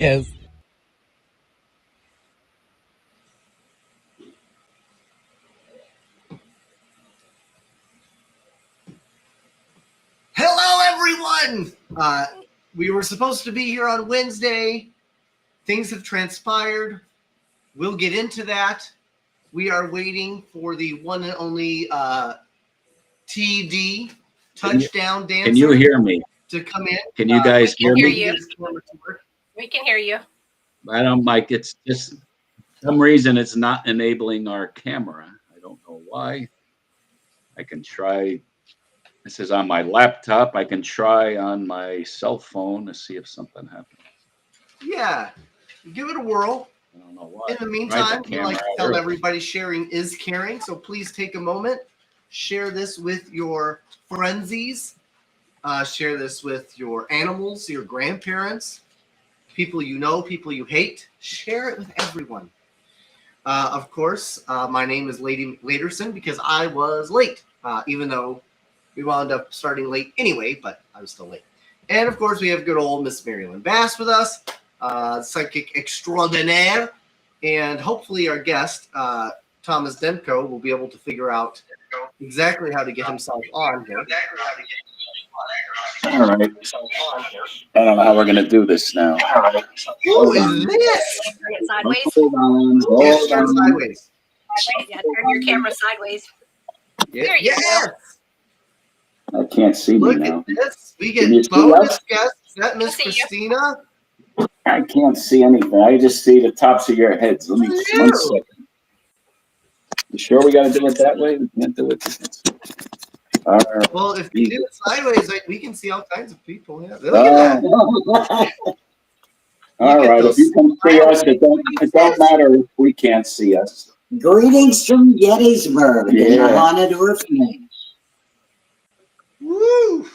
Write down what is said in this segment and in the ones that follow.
Yes. Hello, everyone. We were supposed to be here on Wednesday. Things have transpired. We'll get into that. We are waiting for the one and only TD touchdown dancer. Can you hear me? To come in? Can you guys hear me? We can hear you. I don't, Mike. It's just some reason it's not enabling our camera. I don't know why. I can try. This is on my laptop. I can try on my cell phone to see if something happens. Yeah, give it a whirl. I don't know why. In the meantime, we like to tell there. everybody sharing is caring. So please take a moment, share this with your frenzies, share this with your animals, your grandparents, people you know, people you hate. Share it with everyone. Of course, my name is Lady Laterson because I was late, even though we wound up starting late anyway, but I was still late. And of course, we have good old Miss MaryLynn Bass with us, psychic extraordinaire, and hopefully our guest, Thomas Demko, will be able to figure out exactly how to get himself on here. All right. I don't know how we're going to do this now. Who is this? Turn it sideways. Hold on. Yes, turn sideways. Yeah, turn your camera sideways. There you go. I can't see Look me now. at this. We Can you get see bonus us? guests. Is that Miss See you. Christina? I can't see anything. I just see the tops of your heads. Let me 1 second. You sure we got to do it that way? We can't do it. All right. Well, if we do it sideways, we can see all kinds of people. Yeah. Look at that. All right. If you can see us, it don't matter if we can't see us. Greetings from Gettysburg, in the haunted orphanage. Woo!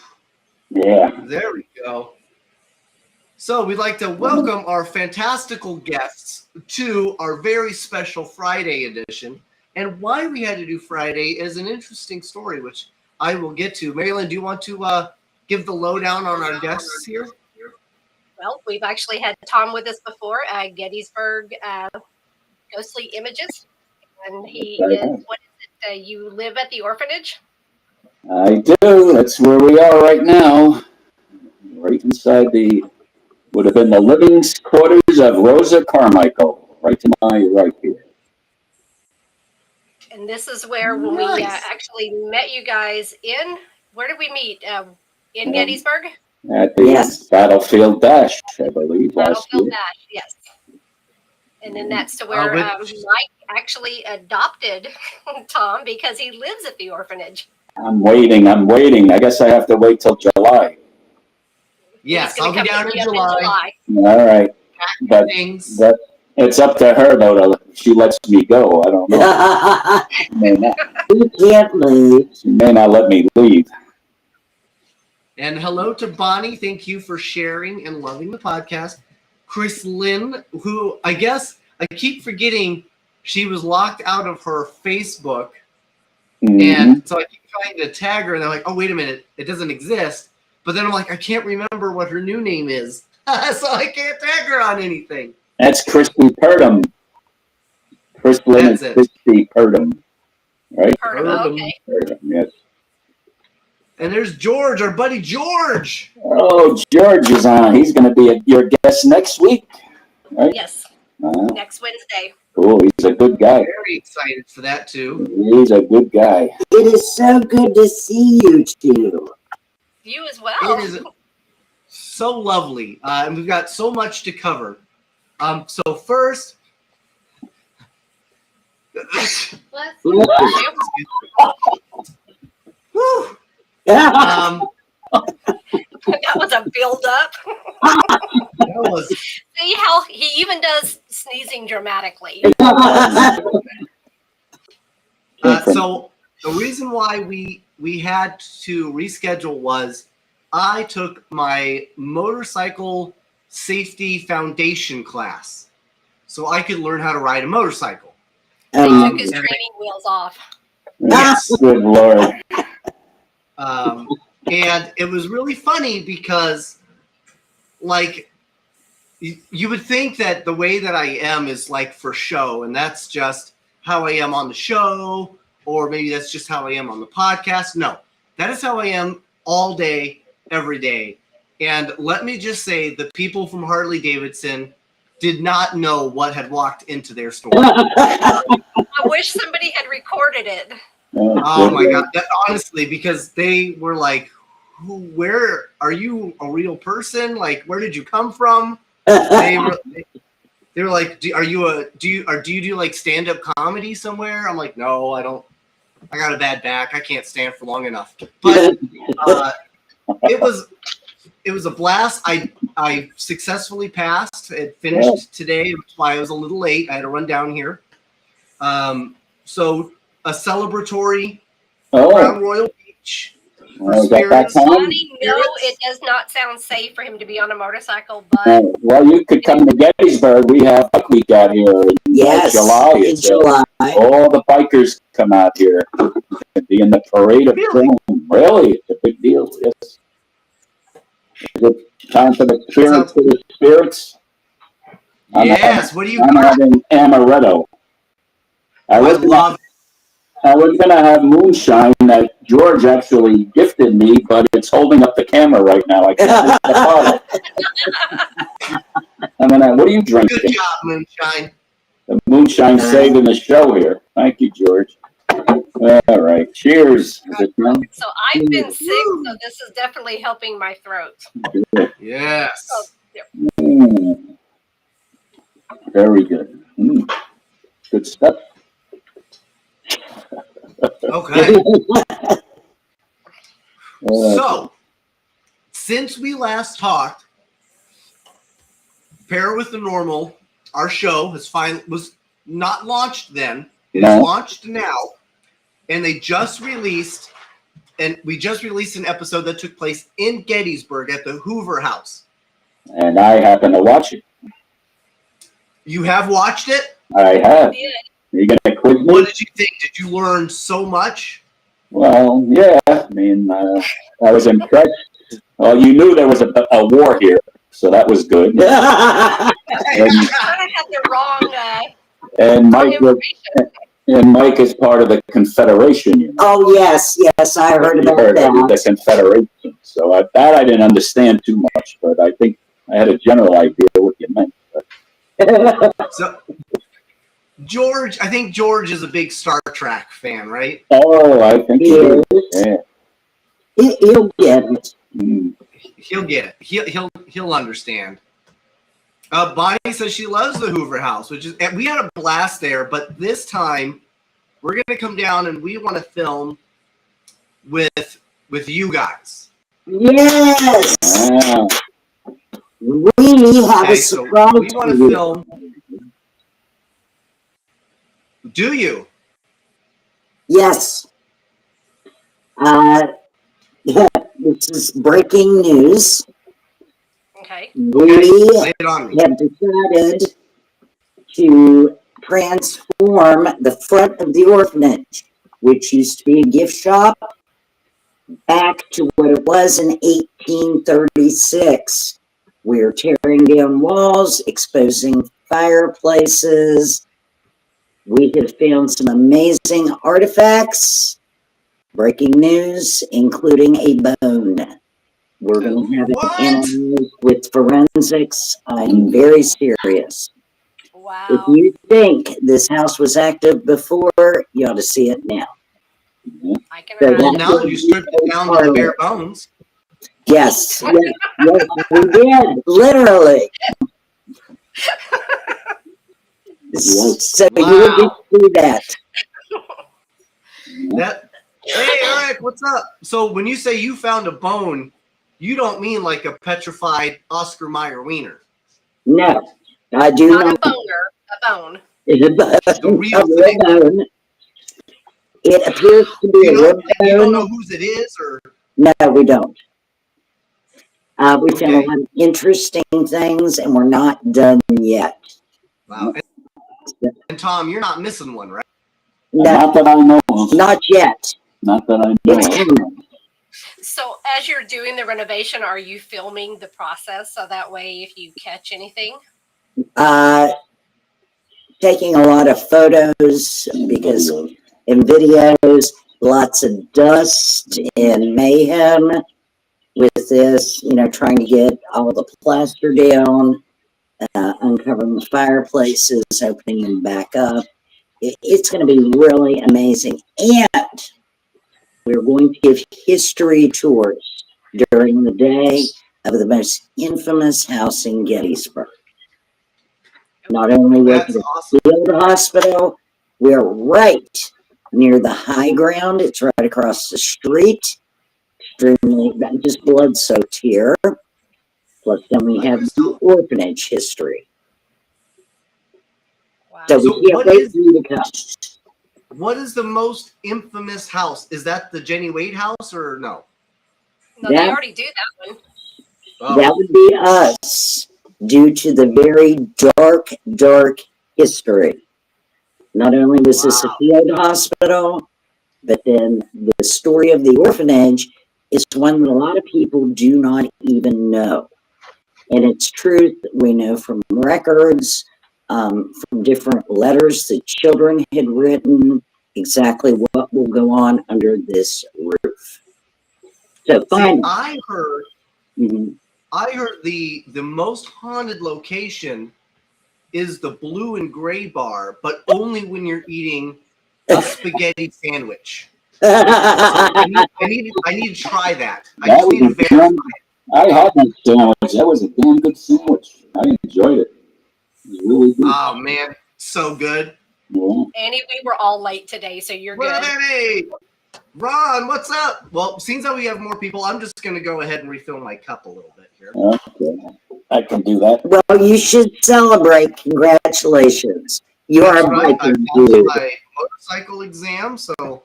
Yeah. There we go. So we'd like to welcome our fantastical guests to our very special Friday edition. And why we had to do Friday is an interesting story, which I will get to. MaryLynn, do you want to give the lowdown on our guests here? Well, we've actually had Tom with us before, Gettysburg Ghostly Images. And he is, what is it, you live at the orphanage? I do. That's where we are right now. Right inside would have been the living quarters of Rosa Carmichael. Right to my right here. And this is where when we actually met you guys where did we meet? In Gettysburg? At the Battlefield Dash, I believe, last year. Battlefield Dash, yes. And then that's to where Mike actually adopted Tom because he lives at the orphanage. I'm waiting. I guess I have to wait till July. Yes, I'll be down in July. All right. But it's up to her, though, if she lets me go. I don't know. You can't leave. She may not let me leave. And hello to Bonnie. Thank you for sharing and loving the podcast. Chris Lynn, who I guess I keep forgetting she was locked out of her Facebook. And so I keep trying to tag her, and they're like, oh, wait a minute, it doesn't exist. But then I'm like, I can't remember what her new name is. So I can't tag her on anything. That's Christy Purdom. Chris Lynn is Christy Purdom, right? Purdom, okay. Purdom, yes. And there's George, our buddy George. Oh, George is on. He's going to be your guest next week, right? Yes, next Wednesday. Cool. He's a good guy. Very excited for that, too. He's a good guy. It is so good to see you two. You as well. It is so lovely. And we've got so much to cover. So first... Woo. That was a build-up. See how he even does sneezing dramatically. So the reason why we had to reschedule was I took my motorcycle safety foundation class so I could learn how to ride a motorcycle. He took his training wheels off. Yes, good Lord. And it was really funny because, like, you would think that the way that I am is like for show, and that's just how I am on the show, or maybe that's just how I am on the podcast. No, that is how I am all day, every day. And let me just say, the people from Harley Davidson did not know what had walked into their store. I wish somebody had recorded it. Oh my God. Honestly, because they were like, where are you a real person? Like, where did you come from? They were like, do you do like stand-up comedy somewhere? I'm like, no, I don't. I got a bad back. I can't stand for long enough. But it was a blast. I successfully passed. It finished today. That's why I was a little late. I had to run down here. So a celebratory Crown Royal Beach. Bonnie, no, it does not sound safe for him to be on a motorcycle, but well, you could come to Gettysburg. We have Bike Week out here in July. In July. All the bikers come out here and be in the parade of film. Really? It's a big deal. Yes. Is it time for the spirits of the spirits? Yes. What do you I'm got? having amaretto. I was gonna have moonshine that George actually gifted me, but it's holding up the camera right now. I can't reach the bottle. What are you drinking? Good job, moonshine. The moonshine saving the show here. Thank you, George. All right. Cheers. So I've been sick, so this is definitely helping my throat. Yes. So, yeah. Very good. Good stuff. Okay. So, since we last talked, Pair with the Normal, our show was not launched then. It is launched now, and we just released an episode that took place in Gettysburg at the Hoover House. And I happen to watch it. You have watched it? I have. Are you gonna quiz me? What did you think? Did you learn so much? Well, yeah. I mean, I was impressed. Well, you knew there was a war here, so that was good. You kind of had the wrong information. And Mike is part of the Confederation. You know? Oh, yes, I heard about that. The Confederation. So I didn't understand too much, but I think I had a general idea what you meant. So, I think George is a big Star Trek fan, right? Oh, I think he is. Yeah. He'll get it. He'll get it. He'll understand. Bonnie says she loves the Hoover House, and we had a blast there. But this time, we're going to come down and we want to film with you guys. Yes. Wow. We have a surprise. So we want to film. Do you? Yes. This is breaking news. Okay. We Lay it on me. have decided to transform the front of the orphanage, which used to be a gift shop, back to what it was in 1836. We're tearing down walls, exposing fireplaces. We have found some amazing artifacts. Breaking news, including a bone. We're going to have it analyzed with forensics. I'm very serious. Wow. If you think this house was active before, you ought to see it now. I can So Well, imagine. now that you stripped it down to the bare bones. Yes, yes, we did, literally. So you will get through that. Hey, Eric, what's up? So when you say you found a bone, you don't mean like a petrified Oscar Mayer wiener. No, I do Not not. a boner, a bone. It's a The real thing. bone. It appears to be a You wood don't bone. know whose it is, or No, we don't. We found a Okay. lot of interesting things, and we're not done yet. wow. And Tom, you're not missing one, right? No, Not that I know of. not yet. Not that I know It's of. coming. So as you're doing the renovation, are you filming the process so that way if you catch anything? Taking a lot of photos because in videos, lots of dust and mayhem with this, you know, trying to get all the plaster down, uncovering the fireplaces, opening them back up. It's going to be really amazing. And we're going to give history tours during the day of the most infamous house in Gettysburg. Not only with the field hospital, we're right near the high ground. It's right across the street. Extremely, just blood-soaked here. Plus, then we have the orphanage history. Wow. So we can't wait for you to come. What is the most infamous house? Is that the Jenny Wade house or no? No, they already do that one. Oh. That would be us, due to the very dark history. Not only was this a field hospital, but then the story of the orphanage is one that a lot of people do not even know. And it's truth that we know from records, from different letters that children had written, exactly what will go on under this roof. So finally, I heard mhm. I heard the most haunted location is the Blue and Gray bar, but only when you're eating a spaghetti sandwich. So I need to try that. I just need to verify it. I had that sandwich. That was a damn good sandwich. I enjoyed it. It was really good. Oh man, so good. Yeah. Annie, we were all late today, so you're Well, good. Annie! Ron, what's up? Well, seems that we have more people, I'm just going to go ahead and refill my cup a little bit here. Okay. I can do that. Well, you should celebrate. Congratulations. You That's are right. I breaking passed news. my motorcycle exam, so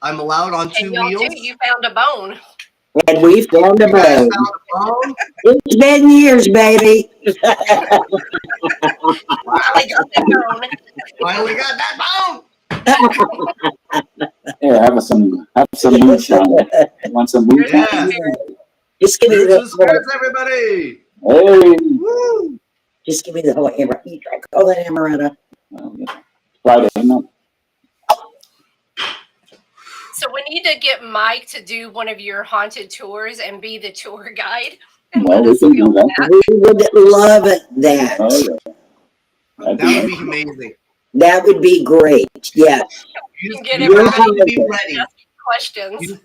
I'm allowed on two And y'all wheels. too, you found a bone. And we found a You guys bone. found a bone? It's been years, baby. Finally got that bone. Finally got that bone. Here, have some moonshine. Want some moonshine? Yes. Just give me Here's the the spirits, everybody. Hey. Woo. just give me the whole amaretto. You drank all that amaretto. Friday, no. So we need to get Mike to do one of your haunted tours and be the tour guide. And Well, let we us can film do that. We would love that. Oh, yeah. That would be amazing. That would be great. Yeah. You, Get you have everybody to be ready. asking questions.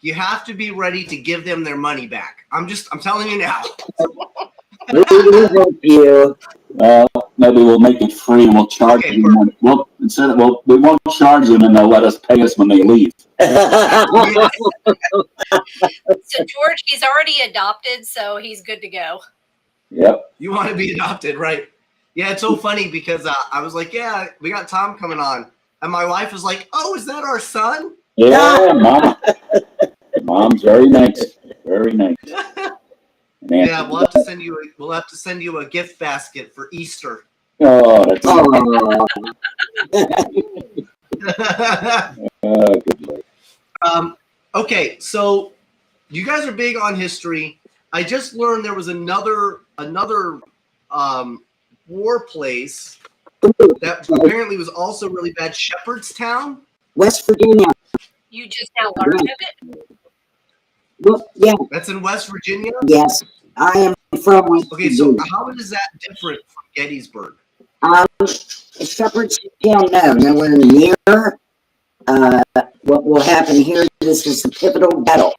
You have to be ready to give them their money back. I'm telling you now. We will help you. Maybe we'll make it free. We'll charge Okay, them. We won't charge them, and they'll let us pay us when they leave. Yes. So George, he's already adopted, so he's good to go. Yep. You want to be adopted, right? Yeah, it's so funny because I was like, yeah, we got Tom coming on. And my wife was like, oh, is that our son? Yeah, Mom. Mom's very nice. Very nice. Yeah, we'll have to send you a gift basket for Easter. Oh, that's good. Okay, so you guys are big on history. I just learned there was another war place that apparently was also really bad. Shepherdstown. West Virginia. You just now learned of it? Well, yeah. That's in West Virginia. Yes. I am from West Okay, so Virginia. how is that different from Gettysburg? Shepherdstown, no, nowhere near. What will happen here, this is the pivotal battle.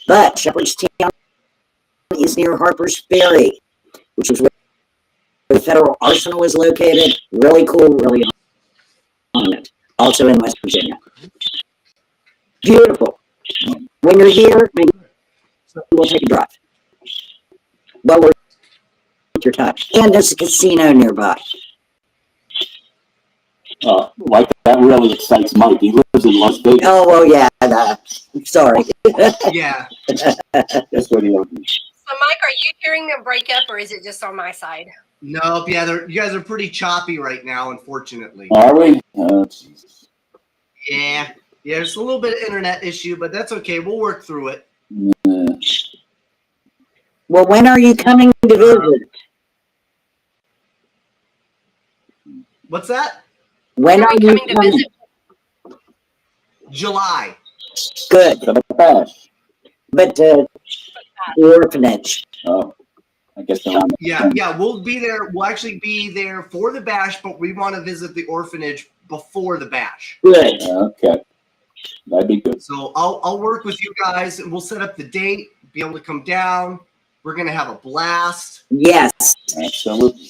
But Shepherdstown is near Harper's Ferry, which is where the Federal Arsenal is located. Really cool, really haunted. Also in West Virginia. Beautiful. When you're here, maybe we'll take a drive. Well, we're your time. And there's a casino nearby. Like that really excites Mike. He lives in Las Vegas. Oh, well, yeah. Sorry. Yeah. That's what he lives. So Mike, are you hearing them break up or is it just on my side? Nope. Yeah, you guys are pretty choppy right now, unfortunately. Are we? Yeah. Yeah, it's a little bit of internet issue, but that's okay. We'll work through it. Well, when are you coming to visit? What's that? When Are are we you coming to coming? visit? July. Good, The bash. but the orphanage. Oh, I guess they're on. Yeah, we'll be there. We'll actually be there for the bash, but we want to visit the orphanage before the bash. Good. Okay, that'd be good. So I'll work with you guys, and we'll set up the date. Be able to come down. We're gonna have a blast. Yes. Absolutely.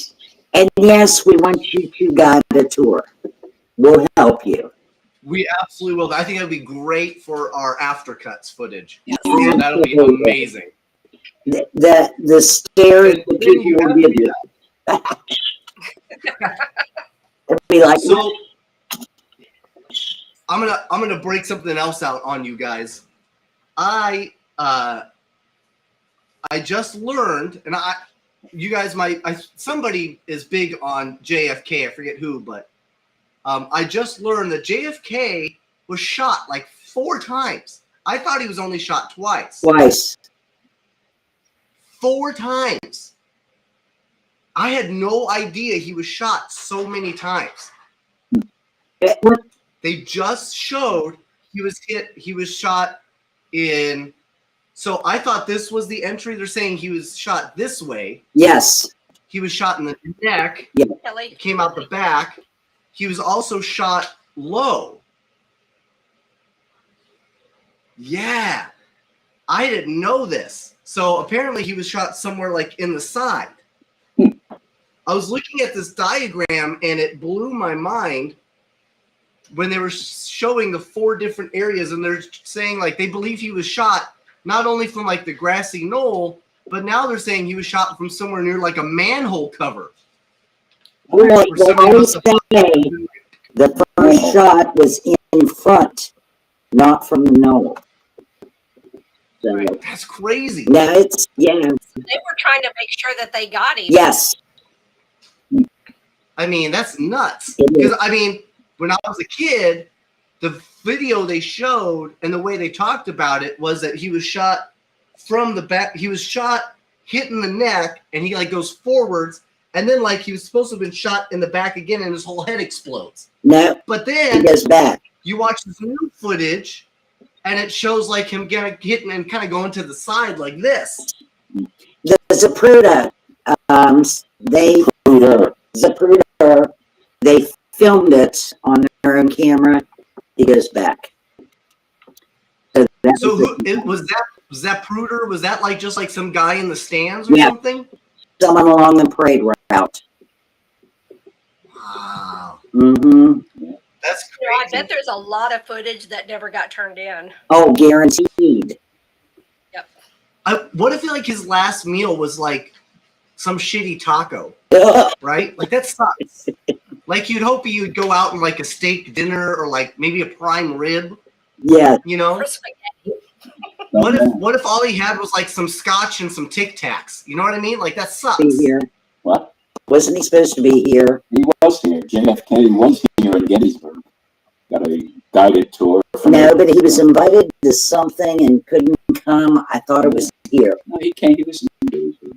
And yes, we want you to guide a tour. We'll help you. We absolutely will. I think that'd be great for our aftercuts footage. Yes. So that'll be amazing. The stairs And that then people you will have- give you. It'll be like, So I'm gonna break something else out on you guys. I just learned, and you guys might, somebody is big on JFK. I forget who, but I just learned that JFK was shot like 4 times. I thought he was only shot twice. twice. 4 times. I had no idea he was shot so many times. They just showed he was shot in. So I thought this was the entry. They're saying he was shot this way. Yes. He was shot in the neck. Kelly? Came out the back. He was also shot low. Yeah. I didn't know this. So apparently he was shot somewhere like in the side. I was looking at this diagram and it blew my mind when they were showing the 4 different areas, and they're saying like they believe he was shot not only from like the grassy knoll, but now they're saying he was shot from somewhere near like a manhole cover. Well, Or somebody they must have- say the first shot was in front, not from the knoll. So, That's crazy. now it's, They were trying to make sure that they got him. yes. I mean, that's nuts. It is. Because I mean, when I was a kid, the video they showed and the way they talked about it was that he was shot from the back. He was shot hitting the neck, and he like goes forwards, and then like he was supposed to have been shot in the back again, and his whole head explodes. No, But he then goes back. you watch this new footage, and it shows like him hitting and kind of going to the side like this. The Zapruder, Zapruder, they filmed it on their own camera. He goes back. So, that So was was that Pruder? Was that like just like some guy in the stands or Yeah. something? someone along the parade route. Wow, Mm-hmm. that's You know, I crazy. bet there's a lot of footage that never got turned in. Oh, guaranteed. What if like his last meal was like some shitty taco, right? Like that sucks. Like you'd hope you'd go out and like a steak dinner or like maybe a prime rib, Yeah. you know? Or spaghetti. What if all he had was like some scotch and some Tic Tacs? You know what I mean? Like that sucks. Be here. What? Wasn't he supposed to be here? He was here. JFK was here in Gettysburg. Got a guided tour. No, but he was invited to something and couldn't come. I thought it was here. No, he came. He was in Gettysburg.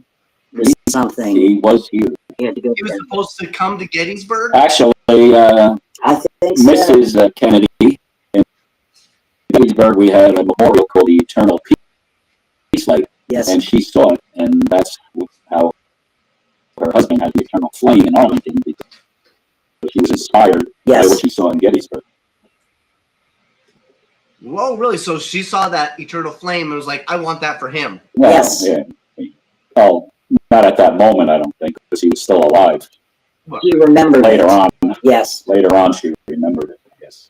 Something. He was here. He had to go He was there. supposed to come to Gettysburg. Actually, I think so. Mrs. Kennedy, in Gettysburg, we had a memorial called the Eternal Peace Light, Yes. and she saw it, and that's how her husband had the Eternal Flame in Arlington, because she was inspired by Yes. what she saw in Gettysburg. Whoa, really? So she saw that eternal flame and was like, I want that for him. Well, Yes. Yeah. Oh, not at that moment, I don't think, because he was still alive. He remembered Later it. on, Yes. she remembered it, I guess.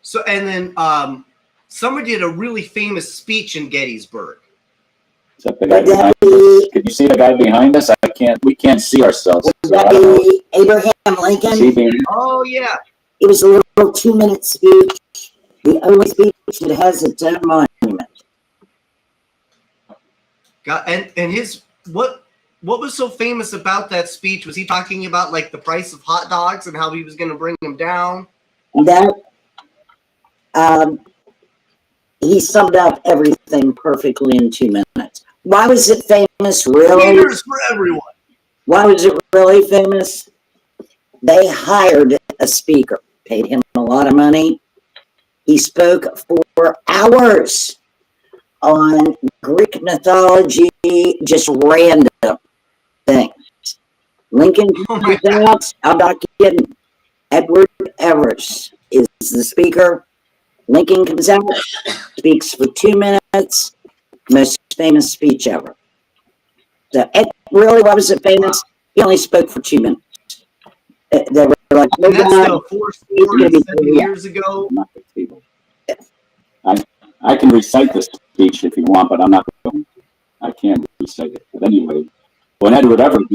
So, and then somebody did a really famous speech in Gettysburg. Is that the guy Would that behind us? be, Can you see the guy behind us? We can't see ourselves. would So I that don't know. be Abraham Is he Lincoln? being, Oh, yeah. It was a little 2-minute speech. The only speech that has its own monument. And his, what was so famous about that speech? Was he talking about like the price of hot dogs and how he was going to bring them down? That He summed up everything perfectly in 2 minutes. Why was it famous, really? Leaders for everyone. Why was it really famous? They hired a speaker, paid him a lot of money. He spoke for hours on Greek mythology, just random things. Lincoln comes out, I'm not kidding. Edward Evers is the speaker. Lincoln comes out, speaks for 2 minutes, most famous speech ever. So, really, why was it famous? He only spoke for 2 minutes. They were like, And that's still 4 years ago. I can recite the speech if you want, but I'm not going. I can't recite it. But anyway, when Edward Everett,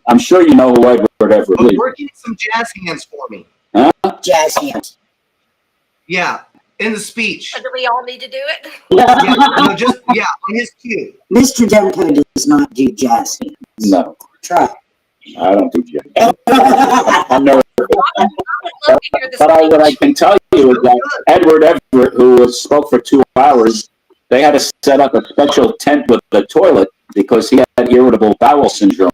I'm sure you know who Edward Everett is. Working some jazz hands for me. Huh? Jazz hands. Yeah, in the speech. So do we all need to do it? On his cue. Mr. Demko does not do jazz hands. No. Try. I don't do jazz. I've never. Love to hear this But what I speech. can tell you is that Edward Everett, who spoke for 2 hours, they had to set up a special tent with the toilet because he had irritable bowel syndrome.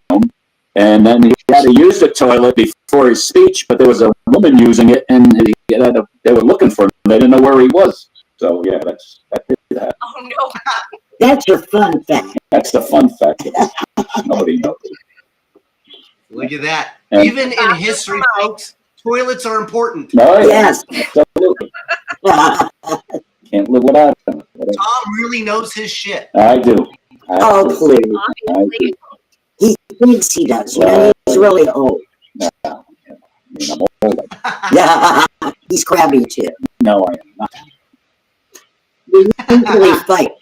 And then he had to use the toilet before his speech, but there was a woman using it, and they were looking for him. They didn't know where he was. So, yeah, that's that. Oh, no. That's your fun fact. That's the fun fact. Nobody knows. Look at that. And- Even in history, folks, toilets are important. No, Yes. absolutely. Can't live without them. Tom really knows his shit. I do. Oh, please. Obviously. He thinks he does. You know, he's really old. I'm old. Yeah, he's crabby too. No, I am not. We usually fight.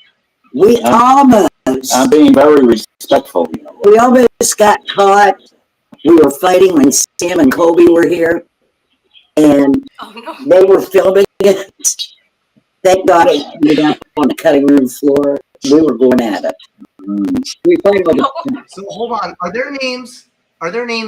I'm being very respectful. You know. We almost got caught. We were fighting when Sam and Colby were here, and Oh, no. they were filming it. Thank God it ended up on the cutting room floor. We were going at it. We played like So hold on. Are their names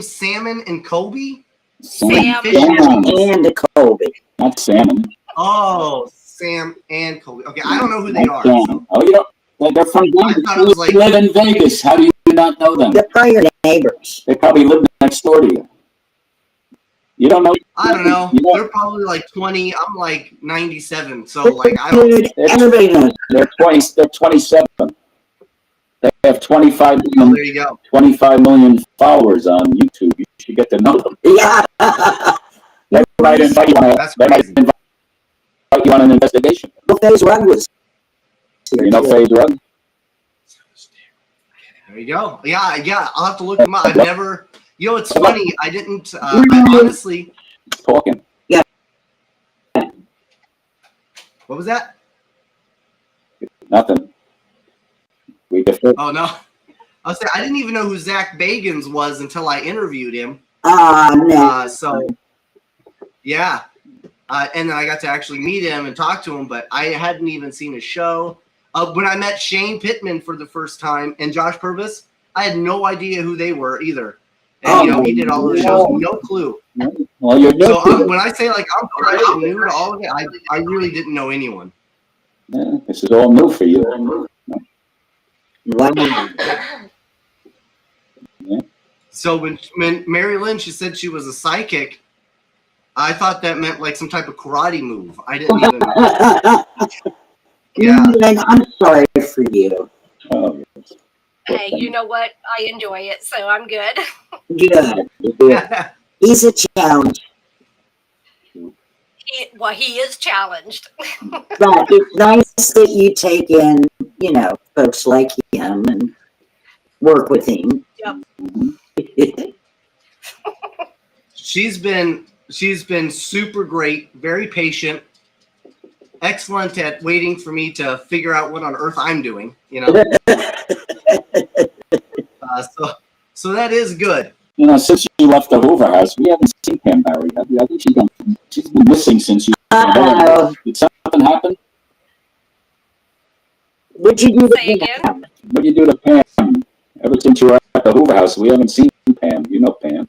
Salmon and Kobe? Sam. and Colby. Not salmon. Oh, Sam and Kobe. Okay, I don't know who they are. Salmon. Oh, you don't. They're from I thought it was like- They live in Vegas. How do you not know them? They're probably your neighbors. They probably live next door to you. You don't know? I don't know. You know, They're probably like 20. I'm like 97. So like I don't. Dude, everybody knows. they're 20. They're 27. They have 25 Oh, million, there you go. 25 million followers on YouTube. You should get to know them. Yeah. They might invite you on That's they might crazy. invite you on an investigation. Well, Phase Run was here, You know, too. Faye's Run? There you go. Yeah. I'll have to look them up. I've never. You know, it's funny. I didn't. I honestly. Talking. What was that? Nothing. We just Oh no. I was saying I didn't even know who Zach Bagans was until I interviewed him. No. So, yeah. And then I got to actually meet him and talk to him, but I hadn't even seen his show. When I met Shane Pittman for the first time and Josh Purvis, I had no idea who they were either. And, he did all those shows, no clue. Well, you're new. So when I say, like, I'm fresh and new to all of it, I really didn't know anyone. Yeah, this is all new for you. Wow. So when MaryLynn, she said she was a psychic, I thought that meant, like, some type of karate move. I didn't even Yeah. And I'm sorry for you. Hey, you know what? I enjoy it, so I'm good. Good. He's a challenge. He is challenged. But it's nice that you take in, folks like him and work with him. Yep. She's been super great, very patient, excellent at waiting for me to figure out what on earth I'm doing, So that is good. Since you left the Hoover House, we haven't seen Pam Barry. I think she's been missing since you. Did something happen? What'd you do? Say again? What did you do to Pam? Ever since you were at the Hoover House, we haven't seen Pam. You know Pam.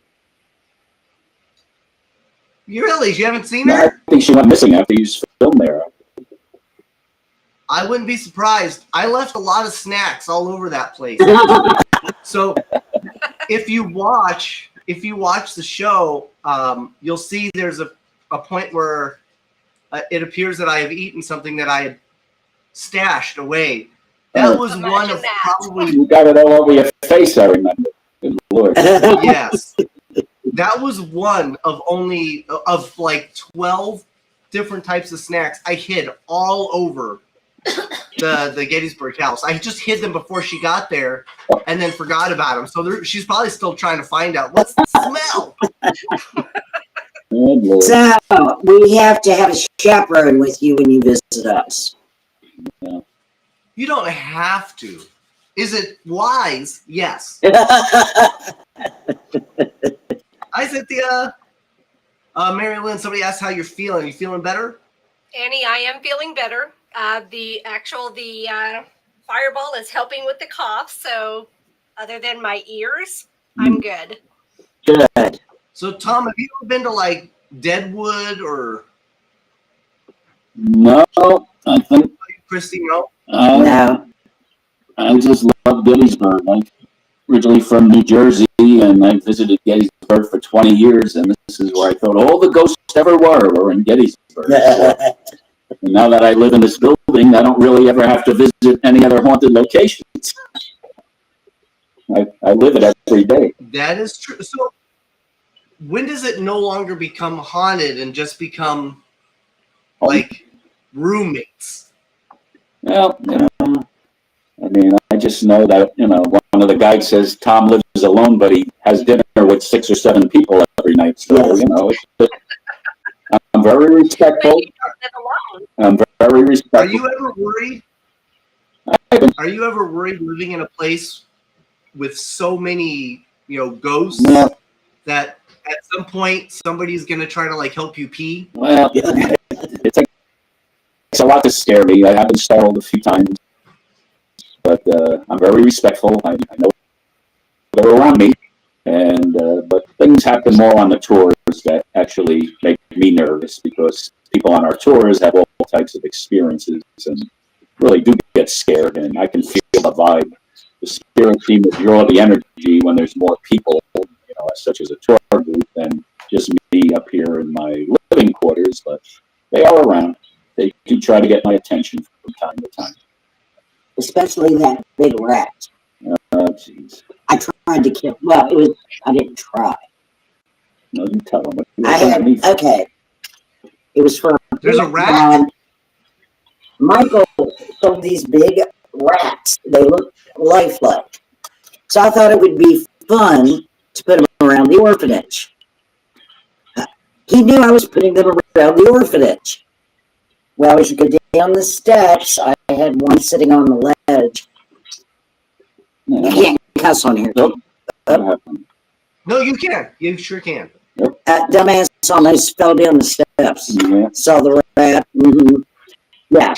You really? You haven't seen No, I her? think she went missing after you filmed there. I wouldn't be surprised. I left a lot of snacks all over that place. So if you watch the show, you'll see there's a point where it appears that I have eaten something that I had stashed away. That was Imagine one of that. probably, You got it all over your face, I remember. Good Lord. yes. That was one of only of like 12 different types of snacks I hid all over the Gettysburg house. I just hid them before she got there and then forgot about them. So she's probably still trying to find out what's the smell. Good Lord. So we have to have a chaperone with you when you visit us. You don't have to. Is it wise? Yes. Hi, Cynthia. MaryLynn, somebody asked how you're feeling. You feeling better? Annie, I am feeling better. The fireball is helping with the cough. So other than my ears, I'm good. Good. So, Tom, have you ever been to like Deadwood or No, I think Christy? No. No. I just love Gettysburg. I'm originally from New Jersey, and I visited Gettysburg for 20 years, and this is where I thought all the ghosts ever were in Gettysburg. And now that I live in this building, I don't really ever have to visit any other haunted locations. I live it every day. That is true. So, when does it no longer become haunted and just become like roommates? Well, I mean, I just know that, one of the guides says Tom lives alone, but he has dinner with 6 or 7 people every night. So, I'm very respectful. I'm very respectful. Are you ever worried? Are you ever worried living in a place with so many, ghosts that at some point somebody's gonna try to like help you pee? Well, it takes a lot to scare me. I have been startled a few times, but I'm very respectful. I know they're around me, and but things happen more on the tours that actually make me nervous because people on our tours have all types of experiences and really do get scared, and I can feel the vibe. The spirits seem to draw the energy when there's more people, such as a tour group, than just me up here in my living quarters, but they are around. They do try to get my attention from time to time. Especially that big rat. Oh, jeez. I tried to kill. Well, I didn't try. No, you tell them. Okay. It was for There's a rat? Michael sold these big rats. They look lifelike. So I thought it would be fun to put them around the orphanage. He knew I was putting them around the orphanage. Well, as you go down the steps, I had one sitting on the ledge. You can't cuss on here. Nope. No, you can. You sure can. That dumbass almost fell down the steps. Yeah. Saw the rat. Yeah.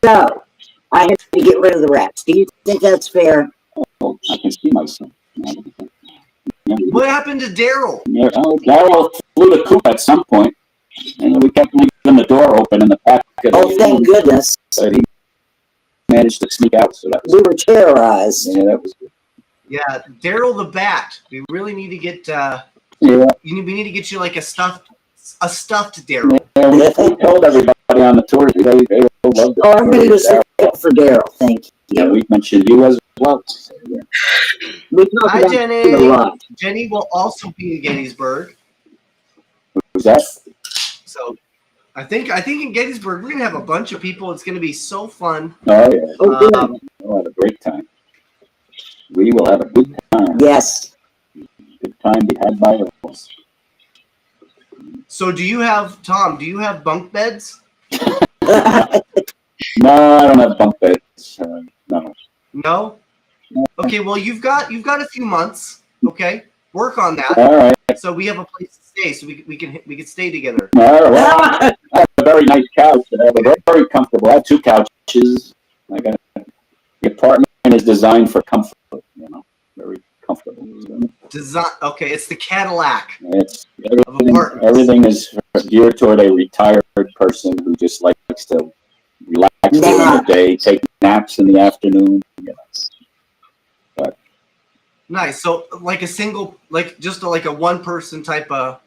So, I have to get rid of the rats. Do you think that's fair? Oh, I can see myself. What happened to Daryl? Yeah, Daryl flew the coop at some point, and we kept leaving the door open in the back of the Thank goodness. But he managed to sneak out, so that was We were terrorized. Yeah, that was good. Yeah, Daryl the Bat. We really need to get. Yeah. We need to get you like a stuffed Daryl. Yeah, we told everybody on the tour they all loved it. Everybody was looking for Daryl. Thank you. Yeah, we mentioned you as well. So, yeah. We talked Hi, about Jenny. it a lot. Jenny will also be in Gettysburg. Who's that? So, I think in Gettysburg we're gonna have a bunch of people. It's gonna be so fun. Oh yeah. Good. We'll have a great time. We will have a good time. Yes. Good time be had by all. So, Tom? Do you have bunk beds? No, I don't have bunk beds. No. No. Okay. Well, you've got a few months. Okay. Work on that. All right. So we have a place to stay. So we can stay together. All right. Well, I have a very nice couch. They're very comfortable. I have 2 couches. The apartment is designed for comfort. Very comfortable. Design. Okay, it's the Cadillac. It's Everything is geared toward a retired person who just likes to relax during the day, take naps in the afternoon. But Nice. So like a single, like just like a one-person type of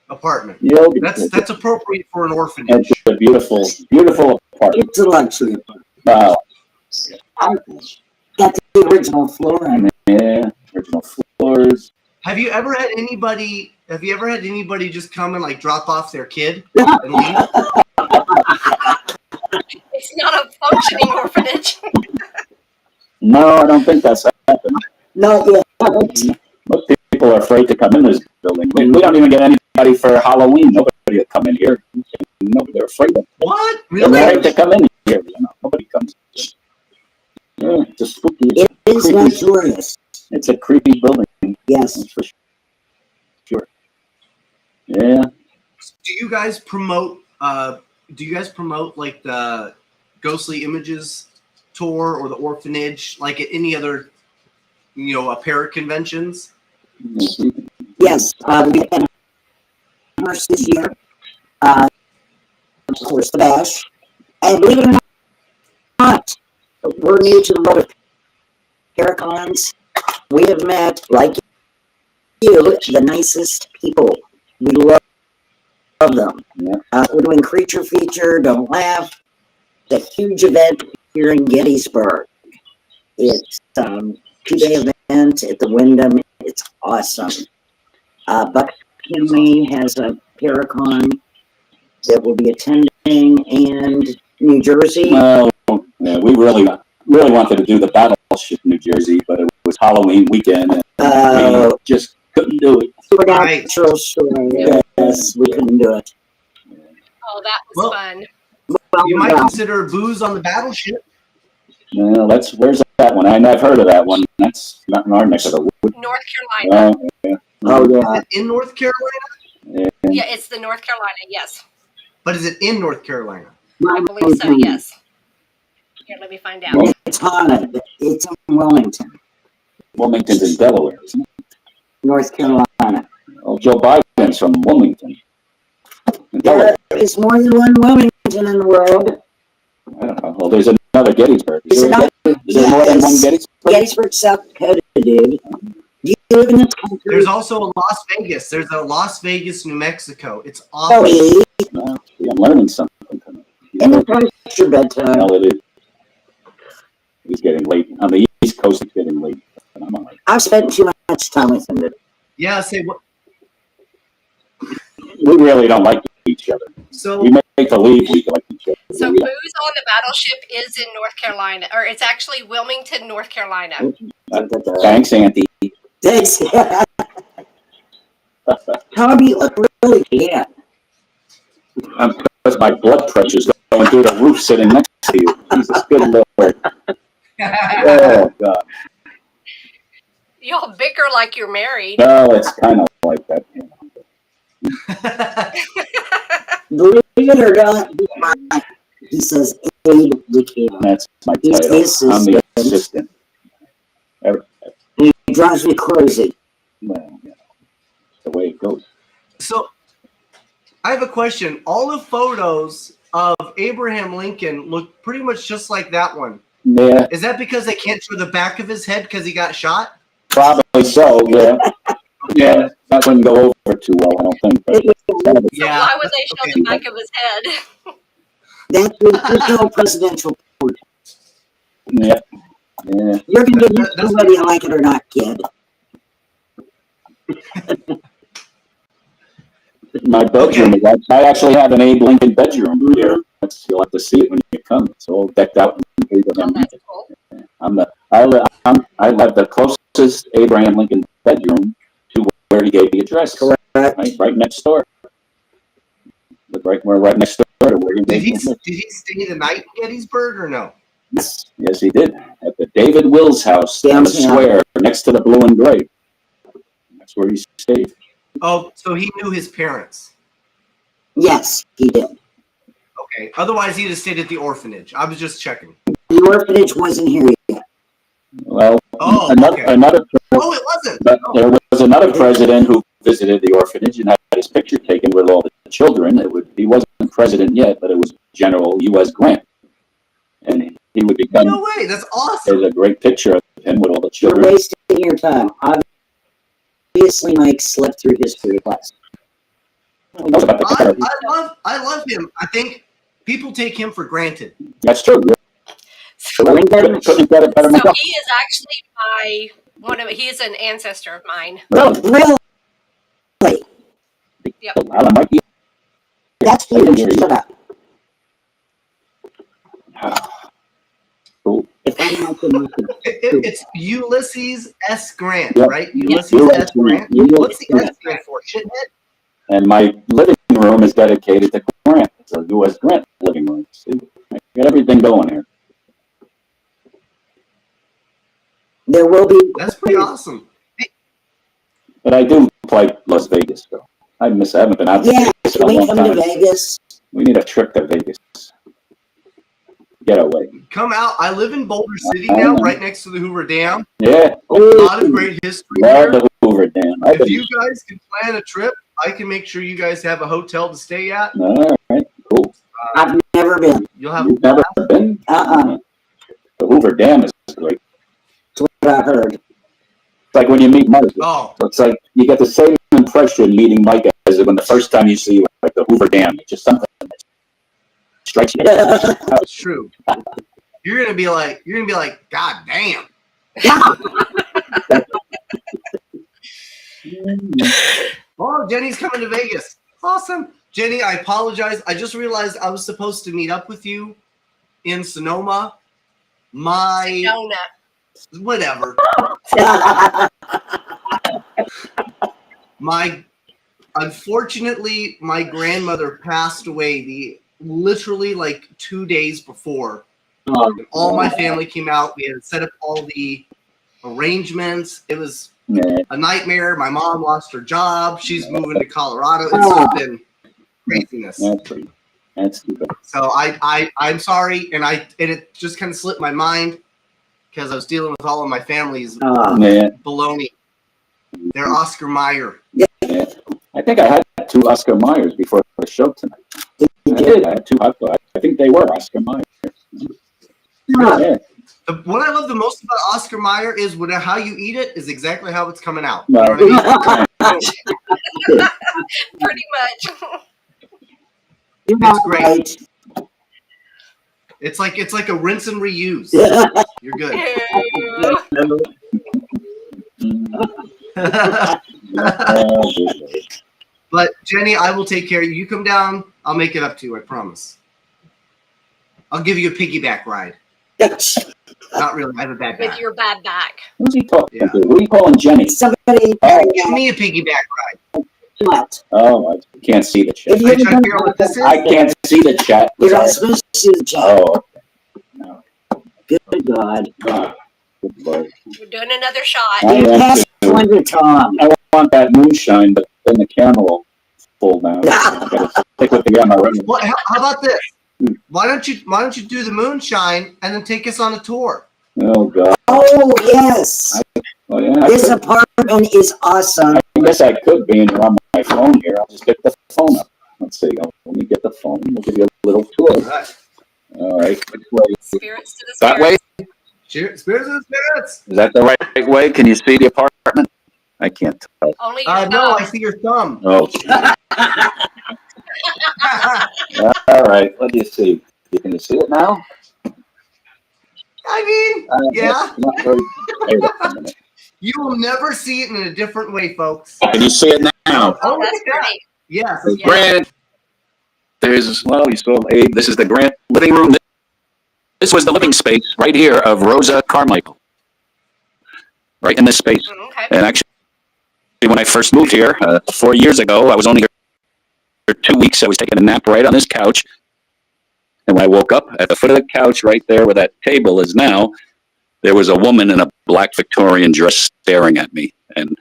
apartment. Yeah, That's appropriate for an orphanage. It's a beautiful apartment. It's a luxury apartment. Wow. I got the original flooring. Yeah, original floors. Have you ever had anybody just come and like drop off their kid and leave? It's not a functioning orphanage. No, I don't think that's happened. No, yeah. Most people are afraid to come in this building. We don't even get anybody for Halloween. Nobody will come in here. They're afraid of. What? They're Really? afraid to come in here. Nobody comes. Yeah, it's a spooky. It is creepy. luxurious. It's a creepy building. Yes. That's for sure. Yeah. Do you guys promote like the Ghostly Images tour or the orphanage like at any other parrot conventions? Yes. We had ours this year. Of course, the Bash. And believe it or not, we're new to the world of Paracons. We have met, like you, the nicest people. We love them. Yeah. We're doing Creature Feature, Don't Laugh. It's a huge event here in Gettysburg. It's a 2-day event at the Wyndham. It's awesome. Buck Kinley has a Paracon that will be attending, and New Jersey. Well, yeah, we really wanted to do the Battleship New Jersey, but it was Halloween weekend, and we just couldn't do it. Supernatural story. Yes, we couldn't do it. Oh, that was fun. Well, You might consider Booze on the Battleship. Well, where's that one? I've heard of that one. That's not in our neck of the woods. North Carolina. Yeah. Oh, Is yeah. it in North Carolina? Yeah, it's the North Carolina, yes. But is it in North Carolina? I believe so, yes. Here, let me find out. It's haunted. It's in Wilmington, Wilmington's in Delaware, isn't it? North Carolina. Oh, Joe Biden's from Wilmington. In There Delaware. is more than one Wilmington in the world. I don't know. Well, there's another Gettysburg. Is there more than one Gettysburg? Gettysburg, South Dakota, dude. Do you live in this country? There's also a Las Vegas. There's a Las Vegas, New Mexico. It's awesome. Oh, No, see, I'm learning something tonight. and the price your bedtime. Well, it is. It's getting late. On the East Coast, it's getting late. But I'm all right. I've spent too much time with him. Yeah, say what? We really don't like each other. So We make believe we like each other. So Booze on the Battleship is in North Carolina, or it's actually Wilmington, North Carolina. Thanks, Auntie. Thanks. Tom, you look really bad. Because my blood pressure's going through the roof sitting next to you. Jesus, good Lord. Oh, God. Y'all bicker like you're married. No, it's kind of like that. You know. Believe it or not, he says, aid the king. That's my He's title. the assistant. I'm the assistant. He drives me crazy. Well, you know, the way it goes. So, I have a question. All the photos of Abraham Lincoln look pretty much just like that one. Yeah, Is that because they can't show the back of his head because he got shot? probably so, yeah. Yeah, that wouldn't go over too well, I don't think. But So Yeah. why would they show the back of his head? That's the no presidential portrait. yeah, yeah. You're going to get used to whether you like it or not, kid. My bedroom, I actually have an Abe Lincoln bedroom here. You'll have to see it when you come. It's all decked out in Abraham Oh, that's cool. I have the closest Abraham Lincoln bedroom to where he gave the address. Correct. Right next door. We're right next door to where he Did he gave the did he stay the night in Gettysburg or no? Yes, he did. At the David Wills house on the square next to the blue and gray. That's where he stayed. Oh, so he knew his parents. Yes, he did. Okay. Otherwise, he'd have stayed at the orphanage. I was just checking. The orphanage wasn't here yet. Well, Oh, okay. another Oh, it wasn't. but there was another president who visited the orphanage and had his picture taken with all the children. He wasn't president yet, but it was General U.S. Grant. And he would become, No way, that's awesome. there's a great picture of him with all the You're children. wasting your time. Obviously, Mike slept through history class. He knows about the therapy. I love him. I think people take him for granted. That's true. Couldn't get it better So myself. he is actually he is an ancestor of mine. Really? Yep. Alan, Mike, That's huge. Shut up. cool. If I'm not the It's Ulysses S. Grant, Yep. right? Ulysses Ulysses S. Grant. Grant. What's the S stand for? Shithead? And my living room is dedicated to Grant. It's a U.S. Grant living room. See, I got everything going here. there will be. That's pretty awesome. But I do play Las Vegas, though. I haven't been out to Yeah, Vegas can in a we long come to time. Vegas? We need a trip to Vegas. Get away. Come out. I live in Boulder City now, right next to the Hoover Dam. Yeah. A lot of great history Love here. the Hoover Dam. If you guys can plan a trip, I can make sure you guys have a hotel to stay at. All right, cool. I've never been. You'll have You've never been? Uh-uh. The Hoover Dam is great. That's what I heard. It's like when you meet Mike. Oh, It's like you get the same impression meeting Mike as when the first time you see like the Hoover Dam. It's just something that strikes you. that's true. You're gonna be like, God damn. Oh, Jenny's coming to Vegas. Awesome. Jenny, I apologize. I just realized I was supposed to meet up with you in Sonoma. Nona. Whatever. Unfortunately, my grandmother passed away literally like 2 days before. And all my family came out. We had set up all the arrangements. It was a nightmare. My mom lost her job. She's moving to Colorado. It's just been craziness. That's too bad. So I'm sorry, and it just kind of slipped my mind because I was dealing with all of my family's Yeah. baloney. They're Oscar Mayer. Yeah. I think I had 2 Oscar Mayers before the show tonight. I did. I had 2 hot dogs. I think they were Oscar Mayers. Yeah. What I love the most about Oscar Mayer is how you eat it is exactly how it's coming out. No. You know what I mean? Pretty much. It's great. It's like a rinse and reuse. You're good. But Jenny, I will take care of you. You come down, I'll make it up to you, I promise. I'll give you a piggyback ride. Not really, I have a bad With back. your bad back. Who's he talking Yeah. to? Who are you calling Jenny? Somebody. Give me a piggyback ride. What? Oh, I can't see the chat. If Are you you trying to figure out what this is? I can't see the chat. You're not supposed to see the chat. Oh. No. Good God. Ah, good Lord. We're doing another shot. I You want passed to. one to Tom. I want that moonshine, but then the camera will fall down. I gotta stick with the camera right What, how about this? Why don't you do the moonshine and then take us on a tour? Oh, God. Oh, yes. Oh, yeah. This apartment is awesome. I guess I could be on my phone here. I'll just pick the phone up. Let's see. Let me get the phone. We'll give you a little tour. All right. Which way? Spirits to the That way? Cheers, spirits of the spirits. Is that the right way? Can you see the apartment? I can't tell. Only your No, I thumb. see your thumb. Oh. All right. What do you see? Can you see it now? I mean, yeah. Not very- wait a minute. You will never see it in a different way, folks. Can you see it now? Oh, look that's at that. pretty. Yes. Yeah. Grant. You saw Abe. This is the Grant living room. This was the living space right here of Rosa Carmichael. Right in this space. Okay. And actually, when I first moved here 4 years ago, I was only here for 2 weeks. I was taking a nap right on this couch. And when I woke up at the foot of the couch right there where that table is now, there was a woman in a black Victorian dress staring at me. And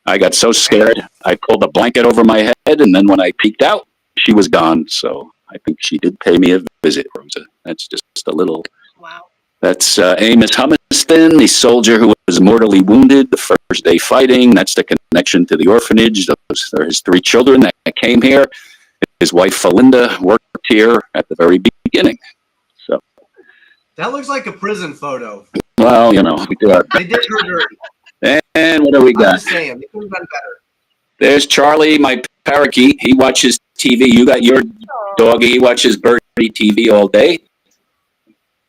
I got so scared, I pulled a blanket over my head. And then when I peeked out, she was gone. So I think she did pay me a visit, Rosa. That's just a little Wow. That's Amos Humiston, the soldier who was mortally wounded the first day fighting. That's the connection to the orphanage. Those are his 3 children that came here. His wife, Felinda, worked here at the very beginning. So, That looks like a prison photo. well, you know, we do our They did her dirty. And what do we I'm got? just saying, they could have done better. There's Charlie, my parakeet. He watches TV. You got your doggy. He watches Birdie TV all day.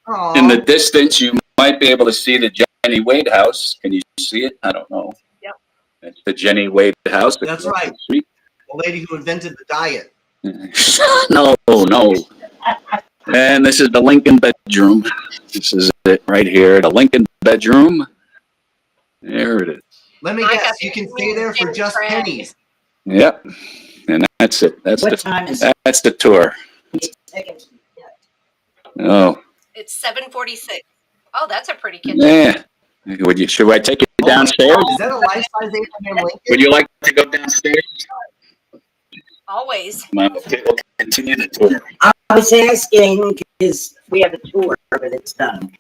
Aw. In the distance, you might be able to see the Jenny Wade house. Can you see it? I don't know. Yep. That's the Jenny Wade house. That's right. The lady who invented the diet. No. And this is the Lincoln bedroom. This is it right here, the Lincoln bedroom. There it is. Let me guess, you can stay there for just pennies. Yep. And that's it. That's What time is that's the tour. it? Oh, It's 7:46. Oh, that's a pretty kitchen. yeah. Should I take you downstairs? Is that a life-size Abraham Lincoln? Would you like to go downstairs? Always. We'll continue the tour. I was asking because we have a tour, but it's done.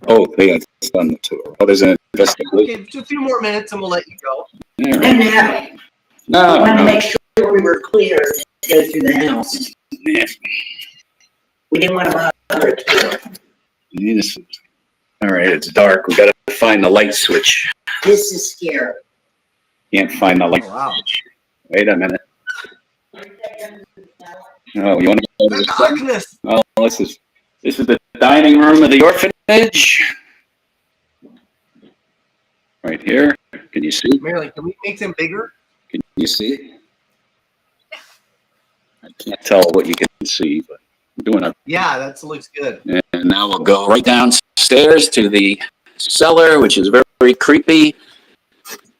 Oh, yeah, it's done the tour. Oh, there's an investigation. Okay, just a few more minutes and we'll let you go. All right. And No, I wanted to no. make sure we were clear to go through the house. Yeah. We didn't want to bother a tour. All right, it's dark. We gotta find the light switch. This is scary. Can't find the light Oh, wow. switch. Wait a minute. Oh, you want to go to The the second? darkness. Oh, this is the dining room of the orphanage. Right here. Can you see? Marilyn, can we make them bigger? Can you see? I can't tell what you can see, but we're doing our. Yeah, that looks good. And now we'll go right downstairs to the cellar, which is very, very creepy.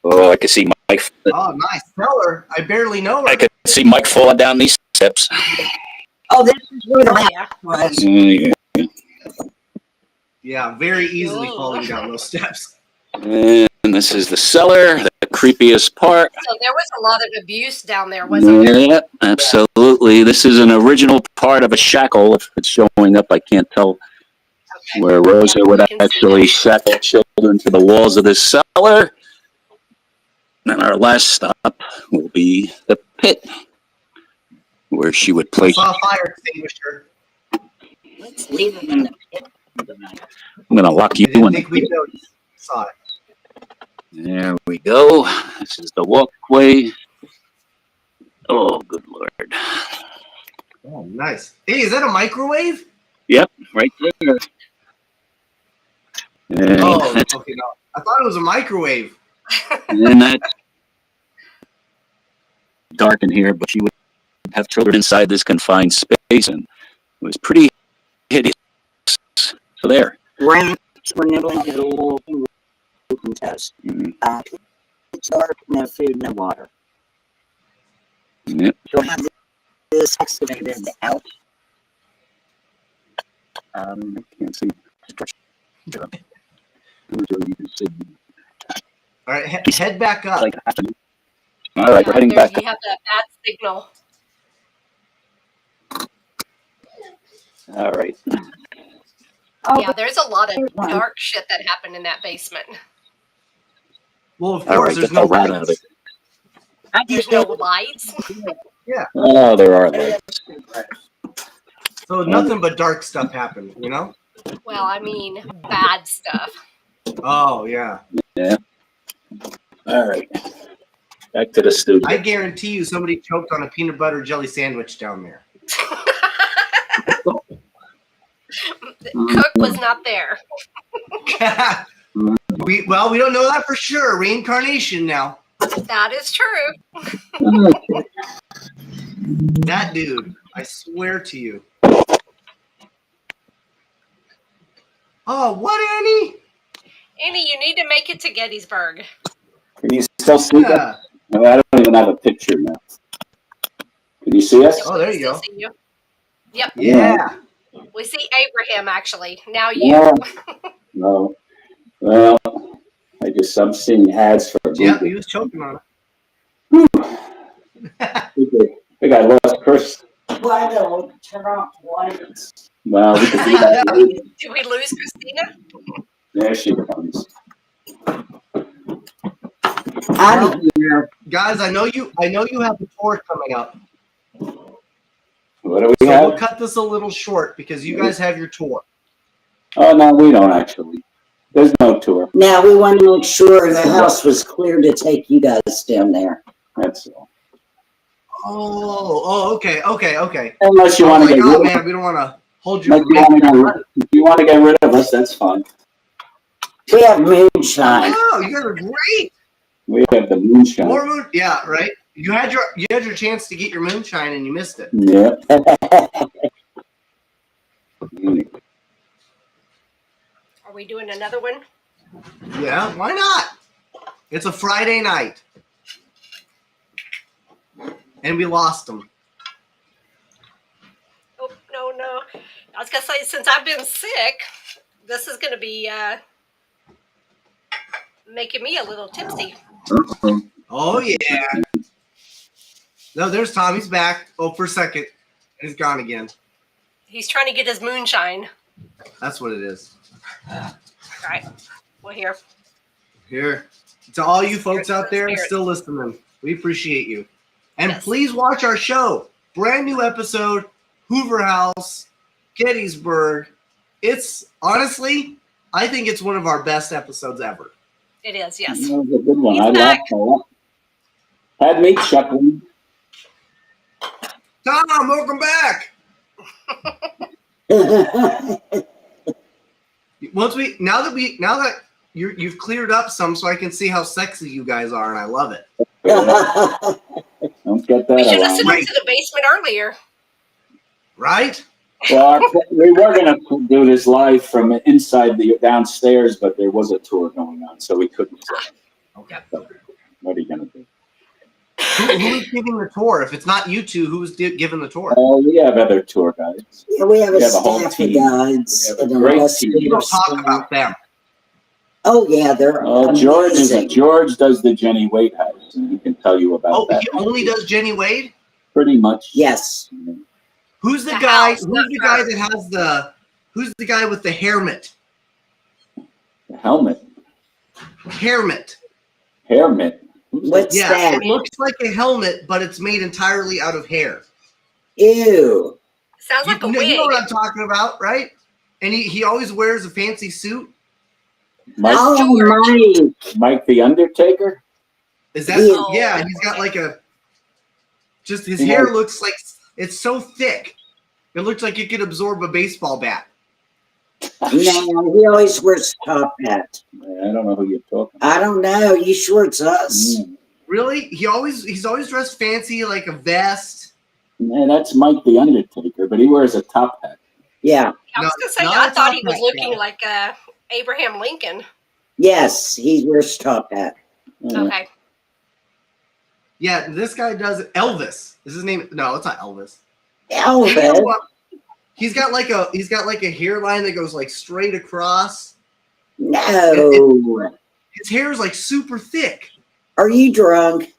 Oh, I can see Mike. Oh, nice. Tell her. I barely know I her. can see Mike falling down these steps. Oh, this is where the Oh, house yeah. was. Yeah. Yeah, very easily Whoa. falling down those steps. And this is the cellar, the creepiest part. So there was a lot of abuse down there, wasn't there? Yeah, absolutely. This is an original part of a shackle. If it's showing up, I can't tell Okay. where Rosa Yeah, would we can see actually that. shackle children to the walls of this cellar. And our last stop will be the pit, where she would I place. saw a fire extinguisher. Let's leave them in the pit for the night. I'm going to lock you I didn't in. think we noticed. Saw it. There we go. This is the walkway. Oh, good Lord. Oh, nice. Hey, is that a microwave? Right there. And, Oh, okay. No, I thought it was a microwave. and that's dark in here, but she would have children inside this confined space, and it was pretty hideous. So there. Rats were nibbling at a little test. Mhm. It's dark, no food, no water. Yep. She'll have this excavated out. Can't see. All right, head back up. All right, we're heading There back. you have that bad signal. All right. Oh, Yeah, there's a lot of Here's one. dark shit that happened in that basement. Well, of All course, right, there's get no the rat out of lights. it. I There's just no know lights. Oh, there are lights. So nothing but dark stuff happened, you know? Well, I mean, bad stuff. Oh, yeah. All right. Back to the studio. I guarantee you somebody choked on a peanut butter jelly sandwich down there. The cook was not there. we don't know that for sure. Reincarnation now. That is true. That dude, I swear to you. Oh, what, Annie? Annie, you need to make it to Gettysburg. Can you still see that? Yeah. No, I don't even have a picture now. Can you see us? Oh, there you Still go. see you. Yep, Yeah. we see Abraham actually. Now you. Yeah. No. Well, I'm seeing ads for Yeah, Google. he was choking on it. I think I lost Chris. Why don't turn off lights? Well, we could do that later. Did we lose Christina? There she comes. I'm here. Guys, I know you have a tour coming up. What do we So we'll have? cut this a little short because you guys have your tour. Oh, no, we don't actually. There's no tour. Now we want to make sure the house was clear to take you guys down there. That's all. Okay. Unless you want to get rid of man, we don't want to hold you. if you want to get rid of us, that's fine. We have moonshine. Oh, you guys are great. We have the moonshine. More moon. Yeah, right. You had your chance to get your moonshine and you missed it. Yeah. Are we doing another one? Yeah, why not? It's a Friday night. And we lost them. Oh, no. I was going to say, since I've been sick, this is going to be making me a little tipsy. Oh, yeah. No, there's Tom. He's back. Oh, for a second. He's gone again. He's trying to get his moonshine. That's what it is. All right. Well, here. Here. To all you folks out there still listening, we appreciate you. And please watch our show. Brand new episode, Hoover House, Gettysburg. It's honestly, I think it's one of our best episodes ever. It is, yes. That was a good one. He's I back. laughed a lot. Had me chuckling. Tom, welcome back. Now that you've cleared up some, so I can see how sexy you guys are, and I love it. Don't get that We should have around. sent him to the basement earlier. Right? Well, we were going to do this live from inside the downstairs, but there was a tour going on, so we couldn't. Okay. What are you going to do? Who's giving the tour? If it's not you two, who's giving the tour? Oh, we have other tour guides. Yeah, we have a whole staff of team. guides. We have a and great investigators. team. You don't talk about them. Oh, yeah, they're amazing. George does the Jenny Wade house, and he can tell you about Oh, that. he only does Jenny Wade? Pretty much. Yes. Who's the The guy? house, Who's not the her. guy that has the? Who's the guy with the hairmet? The helmet. Hairmet. Hairmet. What's Yeah, that? it looks like a helmet, but it's made entirely out of hair. Ew. Sounds like a You wig. know what I'm talking about, right? And he always wears a fancy suit. Mike, Oh, Mike the Undertaker. Is that? Yeah. Yeah, he's got like a. Just his Yeah. hair looks like it's so thick. It looks like it could absorb a baseball bat. No, he always wears top hat. I don't know who you're talking about. I don't know. You sure it's us? Really? He's always dressed fancy, like a vest. Man, that's Mike the Undertaker, but he wears a top hat. Yeah. I was No, going to say, not I a thought he top was hat looking guy. like Abraham Lincoln. Yes, he wears top hat. Yeah. Okay. Yeah, this guy does it. Elvis. Is his name? No, it's not Elvis. Elvis. You know what? He's got like a hairline that goes like straight across. No. His hair is like super thick. Are you drunk?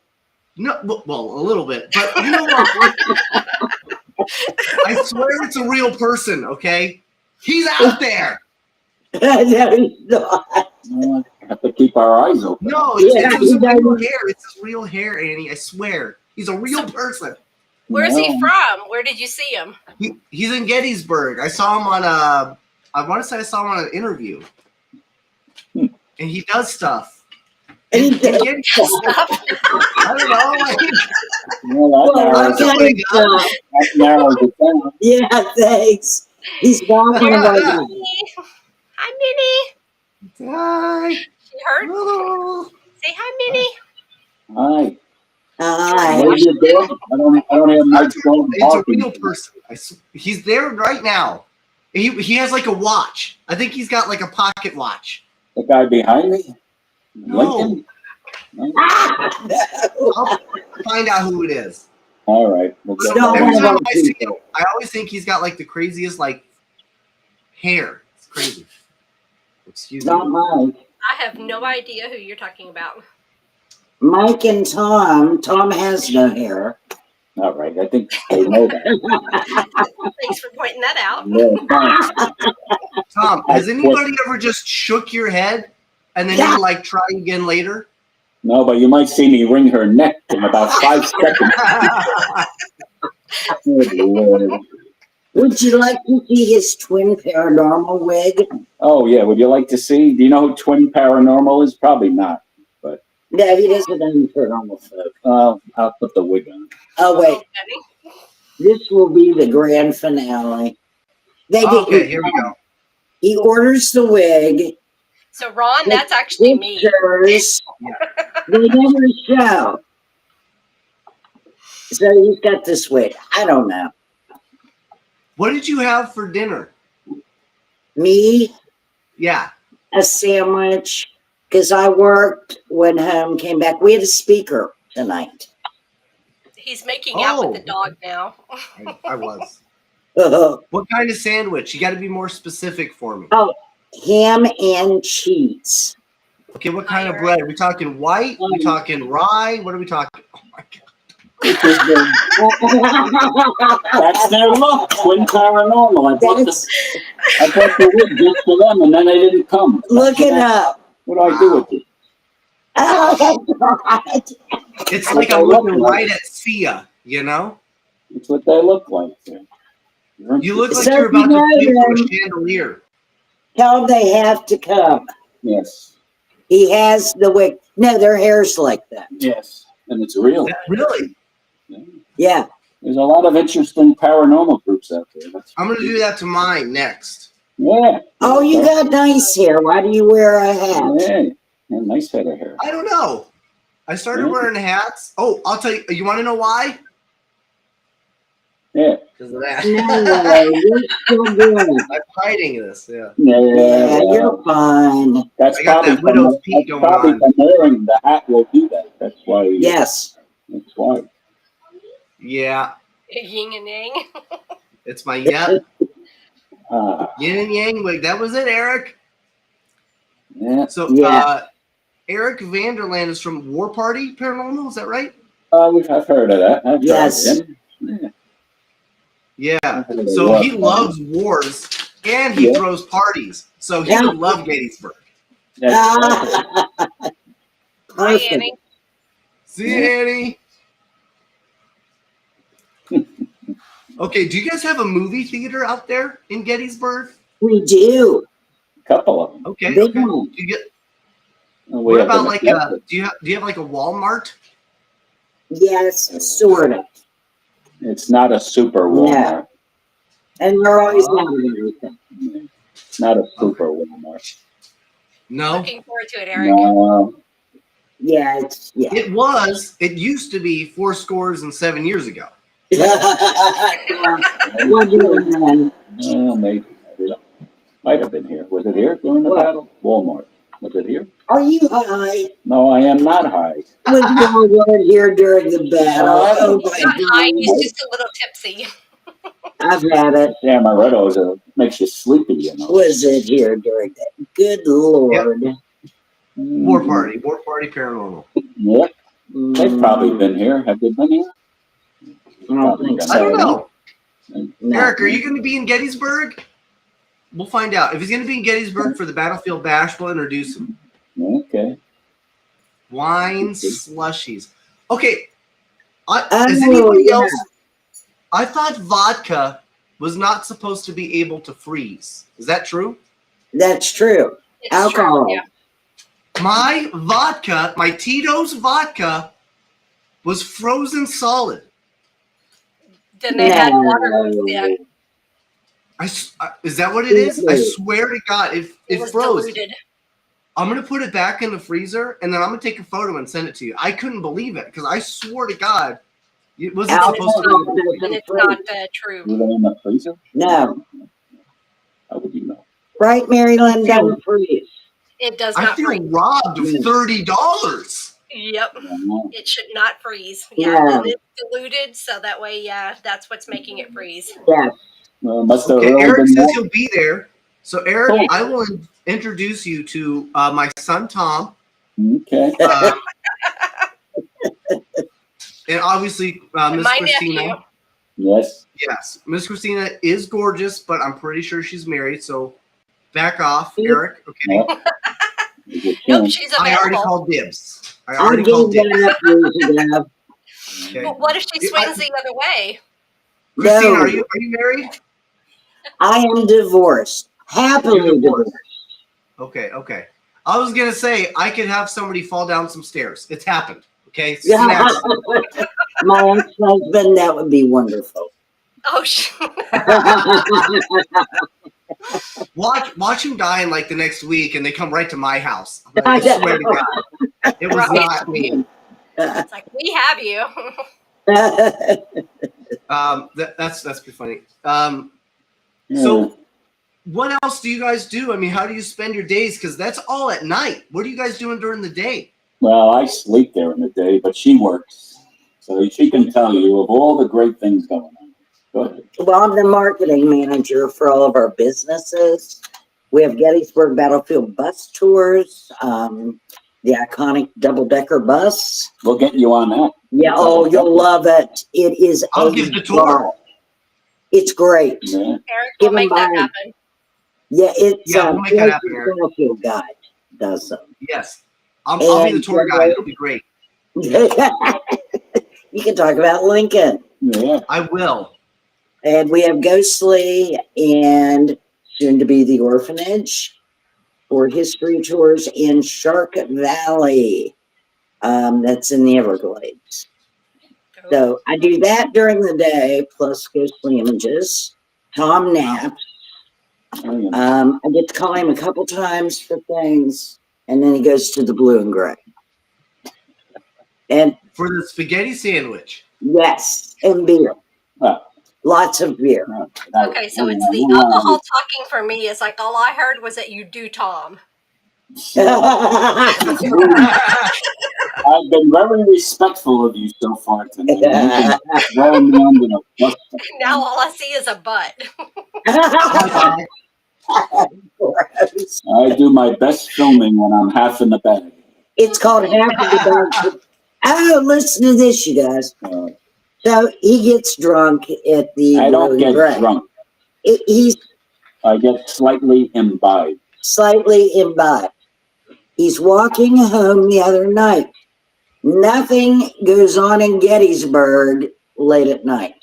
No, well, a little bit, but you know what? I swear it's a real person. Okay, he's out there. No, he's not. Well, have to keep our eyes open. No, it's Yeah, his he real does. hair. It's his real hair, Annie. I swear, he's a real person. Where's he No. from? Where did you see him? He's in Gettysburg. I saw him on a. I want to say I saw him on an interview, and he does stuff. And he In does Gettysburg, I don't know. Like, Well, Well, that I okay, narrows it down. yeah, thanks. He's walking Yeah. away. Hi, Minnie. hi. You heard? Hello. Say hi, Minnie. Hi. Hi. What are you doing? I don't have much going It's a real person. He's there right now. He has like a watch. I think he's got like a pocket watch. The guy behind me? No. Lincoln? No? I'll find out who it is. All right. We'll go No, Every there. time I see him, I always think he's got like the craziest like hair. It's crazy. Excuse Not me. Mike. I have no idea who you're talking about. Mike and Tom. Tom has no hair. All right, I think they know that. Thanks for pointing that out. Tom, has anybody ever just shook your head and then you like try again later? No, but you might see me wring her neck in about 5 seconds. Good Lord. Would you like to see his twin paranormal wig? Oh, yeah. Would you like to see? Do you know who Twin Paranormal is? Probably not. But No, he doesn't own paranormal folk. I'll put the wig on. Oh, wait. This will be the grand finale. They Okay, here we go. He orders the wig. So, Ron, that's actually me. Pictures. They never show. So he's got this wig. I don't know. What did you have for dinner? Me, Yeah. a sandwich, because I worked, went home, came back. We had a speaker tonight. He's making out with the dog now. I was. What kind of sandwich? You got to be more specific for me. Oh, ham and cheese. Okay, what kind of bread? Are we talking white? Are we talking rye? What are we talking? Oh my God. That's their look, Twin Paranormal. I bought the wig just for them, and then they didn't come. Look it up. What do I do with it? Oh, God. It's like I'm looking right at Sia, you know? It's what they look like. You look like So you're about to you flip know from a them. chandelier. Tell them they have to come. Yes. He has the wig. No, their hair's like that. Yes. And it's real. Really? Yeah. There's a lot of interesting paranormal groups out there. I'm going to do that to mine next. Yeah. Oh, you got nice hair. Why do you wear a hat? Yeah. Nice head of hair. I don't know. I started wearing hats. Oh, I'll tell you. You want to know why? Yeah. Because of that. No, you're still good. I'm hiding this. Yeah. Yeah, you're fine. That's I got probably that widow's peak from going on. wearing the hat will do that. That's why. Yes. That's why. Yeah. Yin and yang. It's my yin and yang wig. That was it, Eric. Yeah. So, Eric Vanderland is from War Party Paranormal. Is that right? I've heard of that. I've Yes. tried him. Yeah. So he loves wars and he throws parties. So he would love Gettysburg. Hi, Perfect. Annie. See you, Annie. Okay, do you guys have a movie theater out there in Gettysburg? We do. A couple of them. Okay. Big Okay. one. Do you get? We What have about them like at a? Do you have like a Walmart? Yes, sort of. It's not a super Walmart. And we're always having everything. It's not a super Walmart. No. Looking forward to it, Eric. No. Yeah, it's It was. It used to be 7 years ago. We're doing that. Maybe. Might have been here. Was it here during the battle? Walmart. Was it here? Are you high? No, I am not high. Was going here during the battle? Oh my Not high, God. he's just a little tipsy. I've had it. Yeah, Amaretto makes you sleepy, you know. Was it here during that? Good Lord. War Party Paranormal. Yep. They've probably been here. Have they been here? I don't think so. I don't know. No. Eric, are you going to be in Gettysburg? We'll find out. If he's going to be in Gettysburg for the Battlefield Bash, we'll introduce him. Okay. Wine slushies. Okay. Is Oh, anybody yeah. else? I thought vodka was not supposed to be able to freeze. Is that true? That's true. It's Alcohol. true, yeah. My vodka, my Tito's vodka, was frozen solid. Then they had water then. Is that what it is? I swear to God, It it was froze. diluted. I'm going to put it back in the freezer, and then I'm going to take a photo and send it to you. I couldn't believe it, because I swore to God, it wasn't supposed to be. And it's not true. Even in the freezer? No. How would you know? Right, MaryLynn, don't freeze. It does I not feel freeze. robbed of $30. Yep. No. It should not freeze. Yeah. Yeah. And it's diluted, so that way, that's what's making it freeze. Yes. Well, it must have Okay, really Eric been says more. he'll be there. So, Eric, Cool. I will introduce you to my son, Tom. Okay. And obviously, Miss My Christina. nephew. Yes. Yes, Miss Christina is gorgeous, but I'm pretty sure she's married. So back off, Yep. Eric. Okay. Yep. Nope, she's I already available. called dibs. I I already gave called dibs. that up years ago. Okay. But what if she swings the other way? Christina, No. are you married? I am divorced. Happily You're divorced. divorced. Okay. I was gonna say I could have somebody fall down some stairs. It's happened. Okay. It's Yeah. an accident. My ex-husband, that would be wonderful. Oh, Watch him die in like the next week, and they come right to my house. I swear to God, it was Right. not me. it's like, we have you. That's pretty funny. So, what else do you guys do? I mean, how do you spend your days? Because that's all at night. What are you guys doing during the day? Well, I sleep there in the day, but she works. So she can tell you of all the great things going on. Go ahead. Well, I'm the marketing manager for all of our businesses. We have Gettysburg Battlefield bus tours, the iconic double-decker bus. We'll get you on that. Yeah, oh, you'll love it. It is I'll give the tour. blast. It's great. Yeah. Eric, Give we'll make him that mine. happen. Yeah, it's Yeah, we'll make that happen, Eric. Battlefield guide does them. Yes, I'll be the tour guide. It'll be great. You can talk about Lincoln. Yeah. I will. And we have Ghostly and soon to be the Orphanage for history tours in Shark Valley. That's in the Everglades. So I do that during the day, plus Ghostly Images. Tom naps. I get to call him a couple times for things, and then he goes to the blue and gray. And For the spaghetti sandwich. yes, and beer. Lots of beer. Okay, so it's the alcohol talking for me. It's like all I heard was that you do Tom. I've been very respectful of you so far tonight. You've been throwing me under the bus. Now all I see is a butt. Gross. I do my best filming when I'm half in the bag. It's called half of the bag. Oh, listen to this, you guys. So he gets drunk at the. I don't get drunk. He's I get slightly imbibed. slightly imbibed. He's walking home the other night. Nothing goes on in Gettysburg late at night.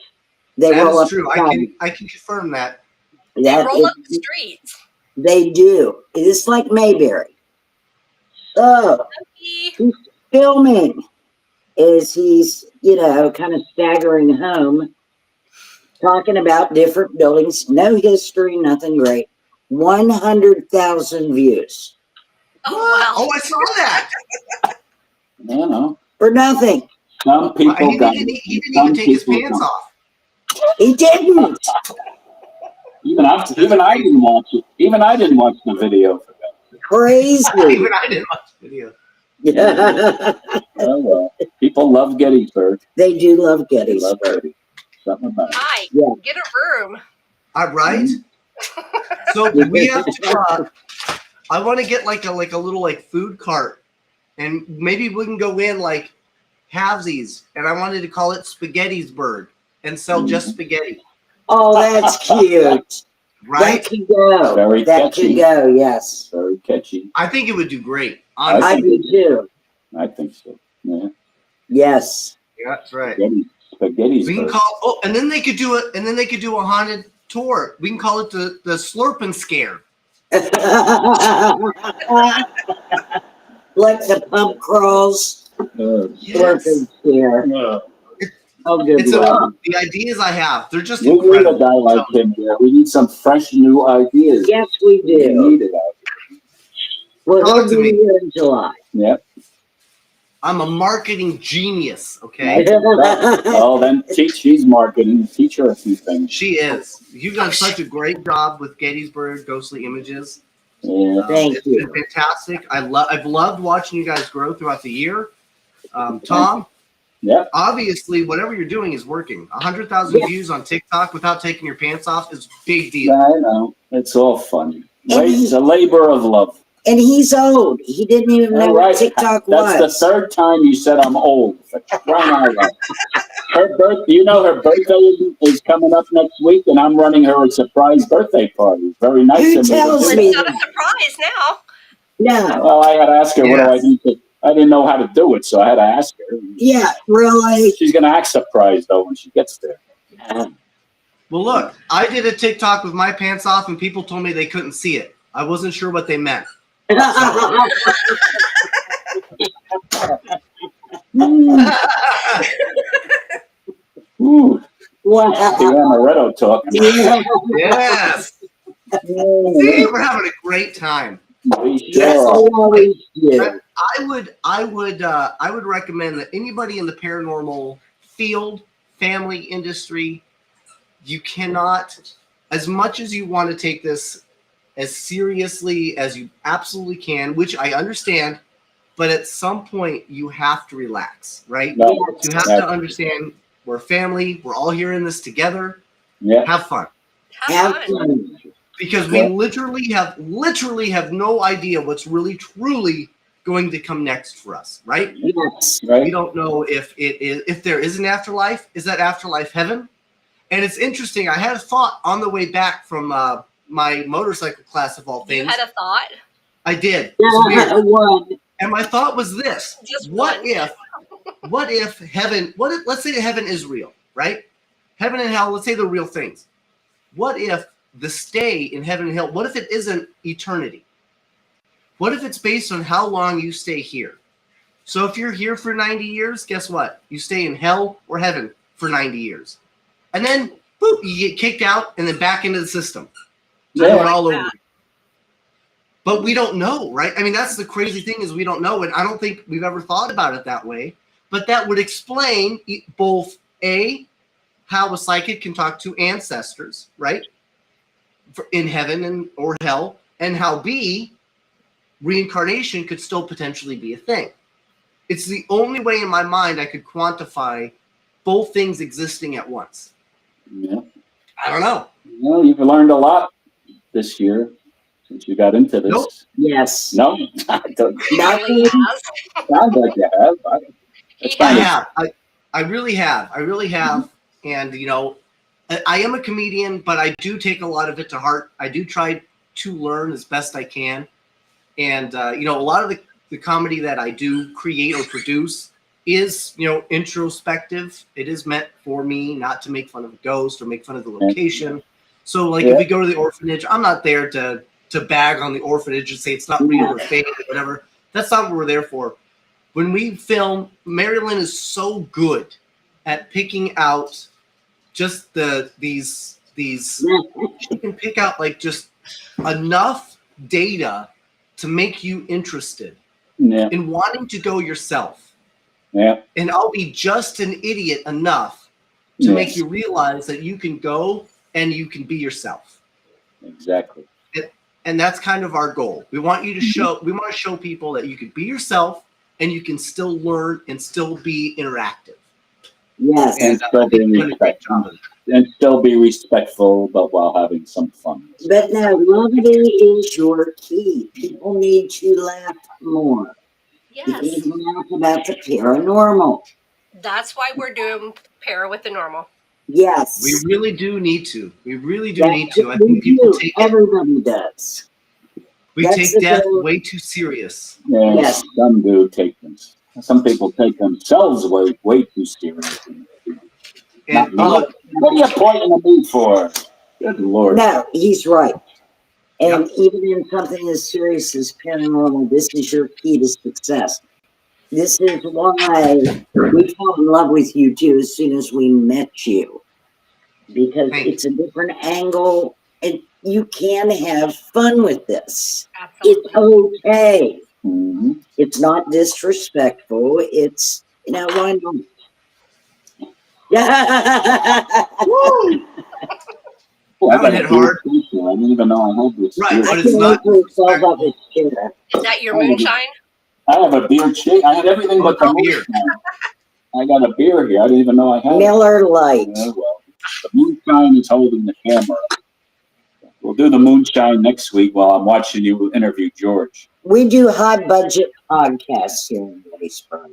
They roll That's up true. the I can confirm that. They That roll up is- the streets. They do. It's like Mayberry. So Monkey. filming is he's, kind of staggering home, talking about different buildings, no history, nothing great. 100,000 views Oh, wow. Oh, I saw that. You know, for nothing. some people He got didn't even some take his people pants don't. off. He didn't. Even I didn't watch it. Even I didn't watch the video for that. Crazy. Even I didn't watch the video. Oh well, people love Gettysburg. They do love They love Gettysburg. Gettysburg. Something about it. Mike, Yeah. get a room. All right. So we have to. I want to get like a little food cart, and maybe we can go in like halvesies, and I wanted to call it Spaghettisburg and sell just spaghetti. Oh, that's cute. Right? That could go. Very that catchy. could go, yes. Very catchy. I think it would do great. I I Honestly. do too. I think so. Yeah. Yes. Yeah, that's right. Spaghetti's. We can call. Oh, and then they could do it. And then they could do a haunted tour. We can call it the Slurp and Scare. Like the pump crawls. Slurping here. Oh, good It's Lord. the ideas I have. They're just We need a incredible. guy like him here. We need some fresh new ideas. Yes, we We do. need it out. Well, Talk he'll to be me. here in July. Yep. I'm a marketing genius. Okay, Well, then she's marketing. Teach her a few things. she is. You've done such a great job with Gettysburg Ghostly Images. Yeah. Thank It's you. been fantastic. I've loved watching you guys grow throughout the year. Tom, Yeah. obviously, whatever you're doing is working. 100,000 Yeah. views on TikTok without taking your pants off is a big deal. Yeah, I know. It's all fun. And It's a labor of love. And he's old. He didn't even know All what right. TikTok That's was. the third time you said I'm old. For crying out loud. Her birthday is coming up next week, and I'm running her a surprise birthday party. Very nice Who of me to tells do me? It's that. not a surprise now. No. Well, I had to ask her, what do I Yes. need to, I didn't know how to do it, so I had to ask her. Yeah, really? She's going to act surprised, though, when she gets there. Well, look, I did a TikTok with my pants off, and people told me they couldn't see it. I wasn't sure what they meant. Ooh, Wow. the amaretto talking. Yeah. Yes. See, we're having a great time. We Yes, sure are. we always do. I would recommend that anybody in the paranormal field, family industry, you cannot, as much as you want to take this as seriously as you absolutely can, which I understand, but at some point you have to relax, right? No, You have yeah. to understand we're family, we're all here in this together. Yeah. Have fun. Have Have fun. fun. Because we literally have no idea what's really truly going to come next for us, right? Yes. We Right? don't know if there is an afterlife. Is that afterlife heaven? And it's interesting. I had a thought on the way back from my motorcycle class of all You things. had a thought? I did. It's weird. One. And my thought was this: Just what one. if heaven? Let's say heaven is real, right? Heaven and hell. Let's say they're real things. What if the stay in heaven and hell? What if it isn't eternity? What if it's based on how long you stay here? So if you're here for 90 years, guess what? You stay in hell or heaven for 90 years. And then, boop, you get kicked out and then back into the system. So Yeah. do it all over again. But we don't know, right? I mean, that's the crazy thing is we don't know. And I don't think we've ever thought about it that way. But that would explain both, A, how a psychic can talk to ancestors, right? In heaven or hell. And how, B, reincarnation could still potentially be a thing. It's the only way in my mind I could quantify both things existing at once. Yeah. I don't know. Well, you've learned a lot this year since you got into this. Nope. Yes. No? I don't Really has. sound like you have. It's He I kind of- have. I really have. I really have. And, you know, I am a comedian, but I do take a lot of it to heart. I do try to learn as best I can. And, you know, a lot of the comedy that I do create or produce is, you know, introspective. It is meant for me not to make fun of a ghost or make fun of the location. So, like, if we go to the orphanage, I'm not there to bag on the orphanage and say it's not real or fake or whatever. That's not what we're there for. When we film, MaryLynn is so good at picking out just these she can pick out like just enough data to make you interested Yeah. in wanting to go yourself. Yeah. And I'll be just an idiot enough to make you realize that you can go and you can be yourself. Exactly. And that's kind of our goal. We want you to show people that you can be yourself and you can still learn and still be interactive. Yes. And still be respectful. And still be respectful, but while having some fun. But no, levity is your key. People need to laugh more. You Yes. need to laugh about the paranormal. That's why we're doing Para with the Normal. Yes. We really do need to. We really do That's need to. I what we think people do. take Everybody does. That's take the death goal. way too serious. Yeah, Yes. some do take them. Some people take themselves way too seriously. And Not- look, What are you pointing at me for? Good Lord. No, he's right. And even in something as serious as paranormal, this is your key to success. This is why we fell in love with you too as soon as we met you. Because Thank it's a different angle and you can have fun with this. Absolutely. It's okay. Mm-hmm. It's not disrespectful. It's, you know, why not? woo! Well, That one hit hard. I didn't even know I had this. Right, beard. but I it's can not make myself up a chair. Is that your moonshine? I have a beard shake. I had everything but the Oh, beard. moonshine. I got a beard here. I didn't even know I had it. Miller Lite. Yeah, well, the moonshine is holding the camera. We'll do the moonshine next week while I'm watching you interview George. We do high budget podcasts here in Gettysburg.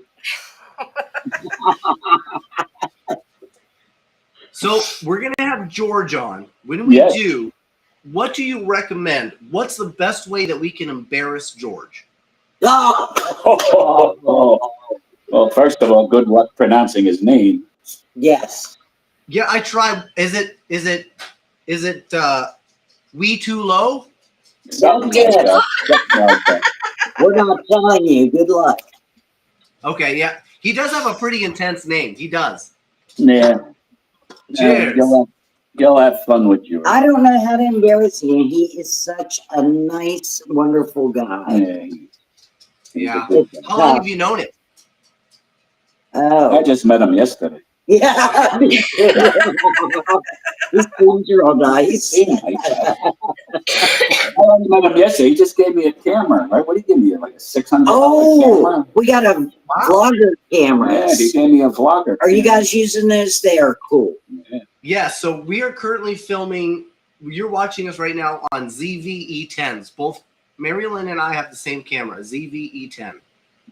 So we're gonna have George on. When we do, what do you recommend? What's the best way that we can embarrass George? Well, first of all, good luck pronouncing his name. Yes. Yeah, I tried. Is it we too low? Something Yeah. like that. We're not telling you. Good luck. Okay, yeah. He does have a pretty intense name. He does. Yeah. Cheers. You'll have fun with George. I don't know how to embarrass him. He is such a nice, wonderful guy. Yeah. Yeah. How long have you known him? Oh. I just met him yesterday. Yeah. These things are all nice. I only met him yesterday. He just gave me a camera, right? What did he give me? Like a $600 Oh, camera? we got a vlogger camera. Yeah, he gave me a vlogger. Are you guys using those? They are cool. Yeah, so we are currently filming. You're watching us right now on ZV-E10s. Both MaryLynn and I have the same camera, ZV-E10.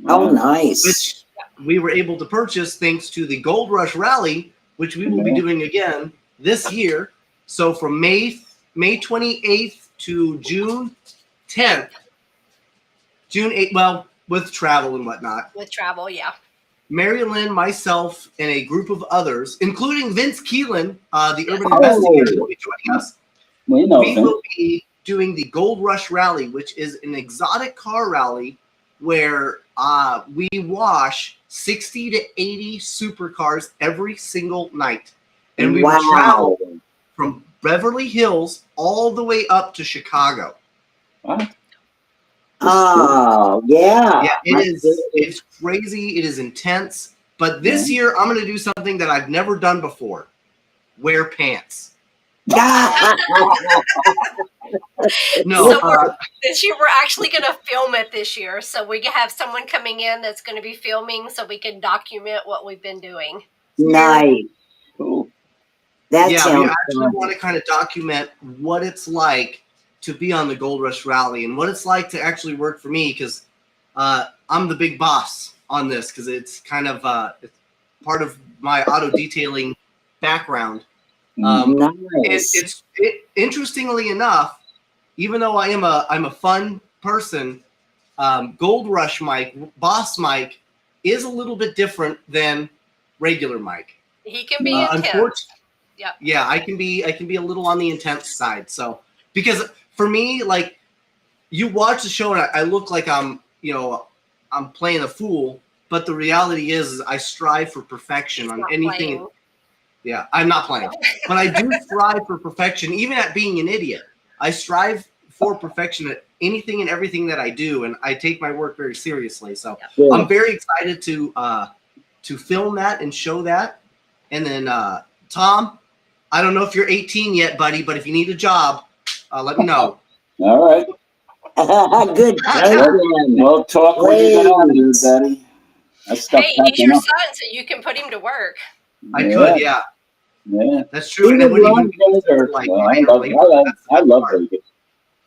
Oh, nice. Which we were able to purchase thanks to the Gold Rush Rally, which we will be doing again this year. So from May 28th to June 10th, June 8th, well, with travel and whatnot. With travel, yeah. MaryLynn, myself, and a group of others, including Vince Keelan, the urban investigator, will be joining us. We will be doing the Gold Rush Rally, which is an exotic car rally where we wash 60 to 80 supercars every single night. And we will travel from Beverly Hills all the way up to Chicago. Wow. Oh, yeah. Yeah, it's crazy. It is intense. But this year, I'm going to do something that I've never done before. Wear pants. No. So this year, we're actually going to film it this year. So we have someone coming in that's going to be filming so we can document what we've been doing. Nice. Cool. That we sounds actually fun. want to kind of document what it's like to be on the Gold Rush Rally and what it's like to actually work for me, because I'm the big boss on this, because it's kind of it's part of my auto detailing background. Nice. Interestingly enough, even though I'm a fun person, Gold Rush Mike, Boss Mike, is a little bit different than regular Mike. He can be intense. Yep. Yeah, I can be a little on the intense side. So because for me, like, you watch the show and I look like I'm playing a fool, but the reality is I strive for perfection on anything. Playing. Yeah, I'm not playing, but I do strive for perfection, even at being an idiot. I strive for perfection at anything and everything that I do, and I take my work very seriously. So I'm very excited to film that and show that. And then Tom, I don't know if you're 18 yet, buddy, but if you need a job, let me know. All right. Good. We'll talk when you get on here, Daddy. Hey, he's your son, so you can put him to work. I could, yeah. Yeah. That's true. And I wouldn't even I love Vegas.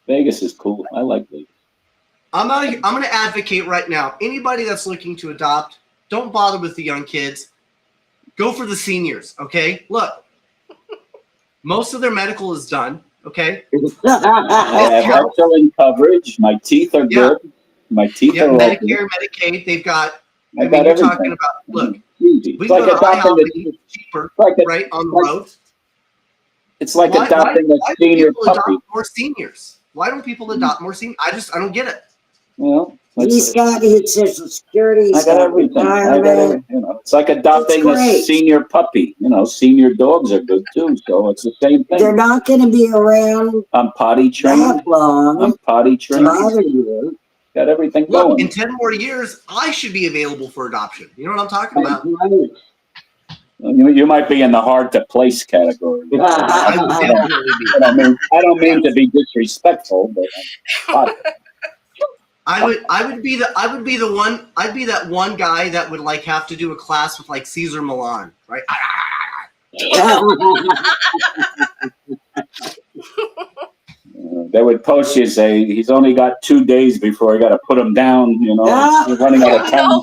Vegas is cool. I like Vegas. I'm going to advocate right now. Anybody that's looking to adopt, don't bother with the young kids. Go for the seniors, okay? Look, most of their medical is done, okay? I have excellent coverage. My teeth are good. My teeth are Medicare, Medicaid. They've got. I got you're everything. talking about. Look, easy. we go to IHOP, it's cheaper, right, on the road. It's like adopting a senior puppy. Adopt more seniors? Why don't people adopt more seniors? I don't get it. Well, he's got his Social Security. I got everything. It's like adopting a senior puppy. Senior dogs are good too. So it's the same thing. They're not going to be around. I'm potty trained. That long. I'm potty trained. Bother you. Got everything Look, going. in 10 more years, I should be available for adoption. You know what I'm talking about? Right. You might be in the hard to place category. I would definitely be. I don't mean to be disrespectful, but I'd be that one guy that would like have to do a class with like Caesar Milan, right? They would post you say he's only got 2 days before I got to put him down. You know, he's running out of time.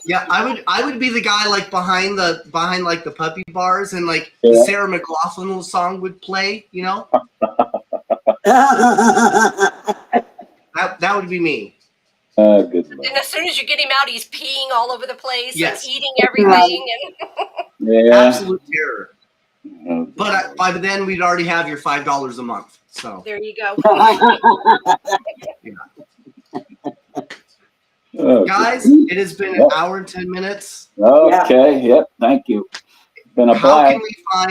Yeah, I would be the guy like behind like the puppy bars, and like Yeah. the Sarah McLachlan song would play. You know, that would be me. Good And Lord. as soon as you get him out, he's peeing all over the place Yes. and eating everything. And Yeah. Absolute terror. But by then we'd already have your $5 a month. So there you go. Oh, guys, good. it has been an hour and 10 minutes. Okay. Yep. Thank you. Been a blast.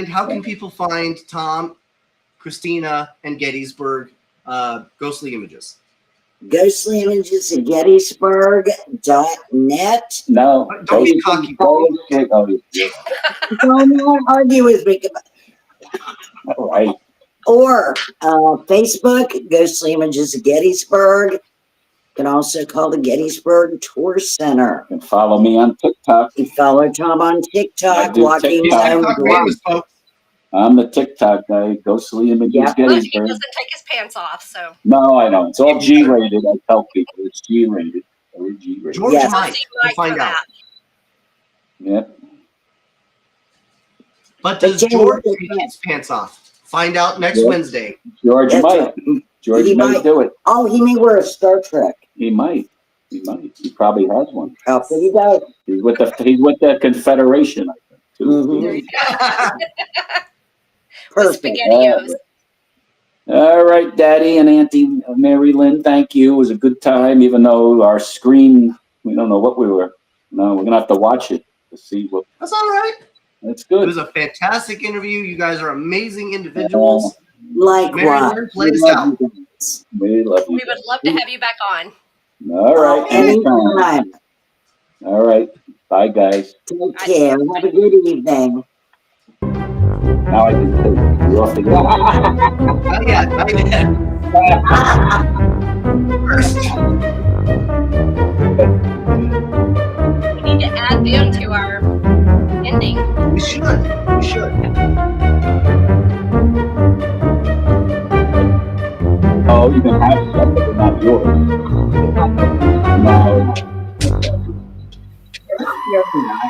How can people find Tom, Christina, and Gettysburg Ghostly Images? Ghostly Images at Gettysburg.net. No. Don't be cocky. Oh, yeah. Don't argue with me. All right. Or Facebook, Ghostly Images at Gettysburg. You can also call the Gettysburg Tour Center. You can follow me on TikTok. You follow Tom on I TikTok, do walking TikTok. my own TikTok walk. famous, folks. I'm the TikTok guy. Ghostly Images Yeah. But he Gettysburg. doesn't take his pants off, so No, I don't. It's all G-rated. I tell people it's G-rated. Very G-rated. George Yes. might. see We'll Mike find for out. that. Yep. But does But George James- take his pants off? Find out next Yeah. Wednesday. George That's might. right. George He may might. do it. Oh, he may wear a Star Trek He might. He might. He probably has one. outfit. He does. He's with the Confederation, I think, too. Mhm. There you go. With Perfect. SpaghettiOs. All right, Daddy and Auntie MaryLynn, thank you. It was a good time, even though our screen, we don't know what we were. No, we're gonna have to watch it to see what. That's all right. That's It good. was a fantastic interview. You guys are amazing individuals. Likewise. MaryLynn, play us out. We love you. We would love to have you back on. All right, anytime. Anytime. All right, bye, guys. Take care. Have a good evening. Now I can take you off the Not yet. Not yet. First. We need to add them to our ending. We should. We should. Oh, you can have some, but they're not yours. No. You're not.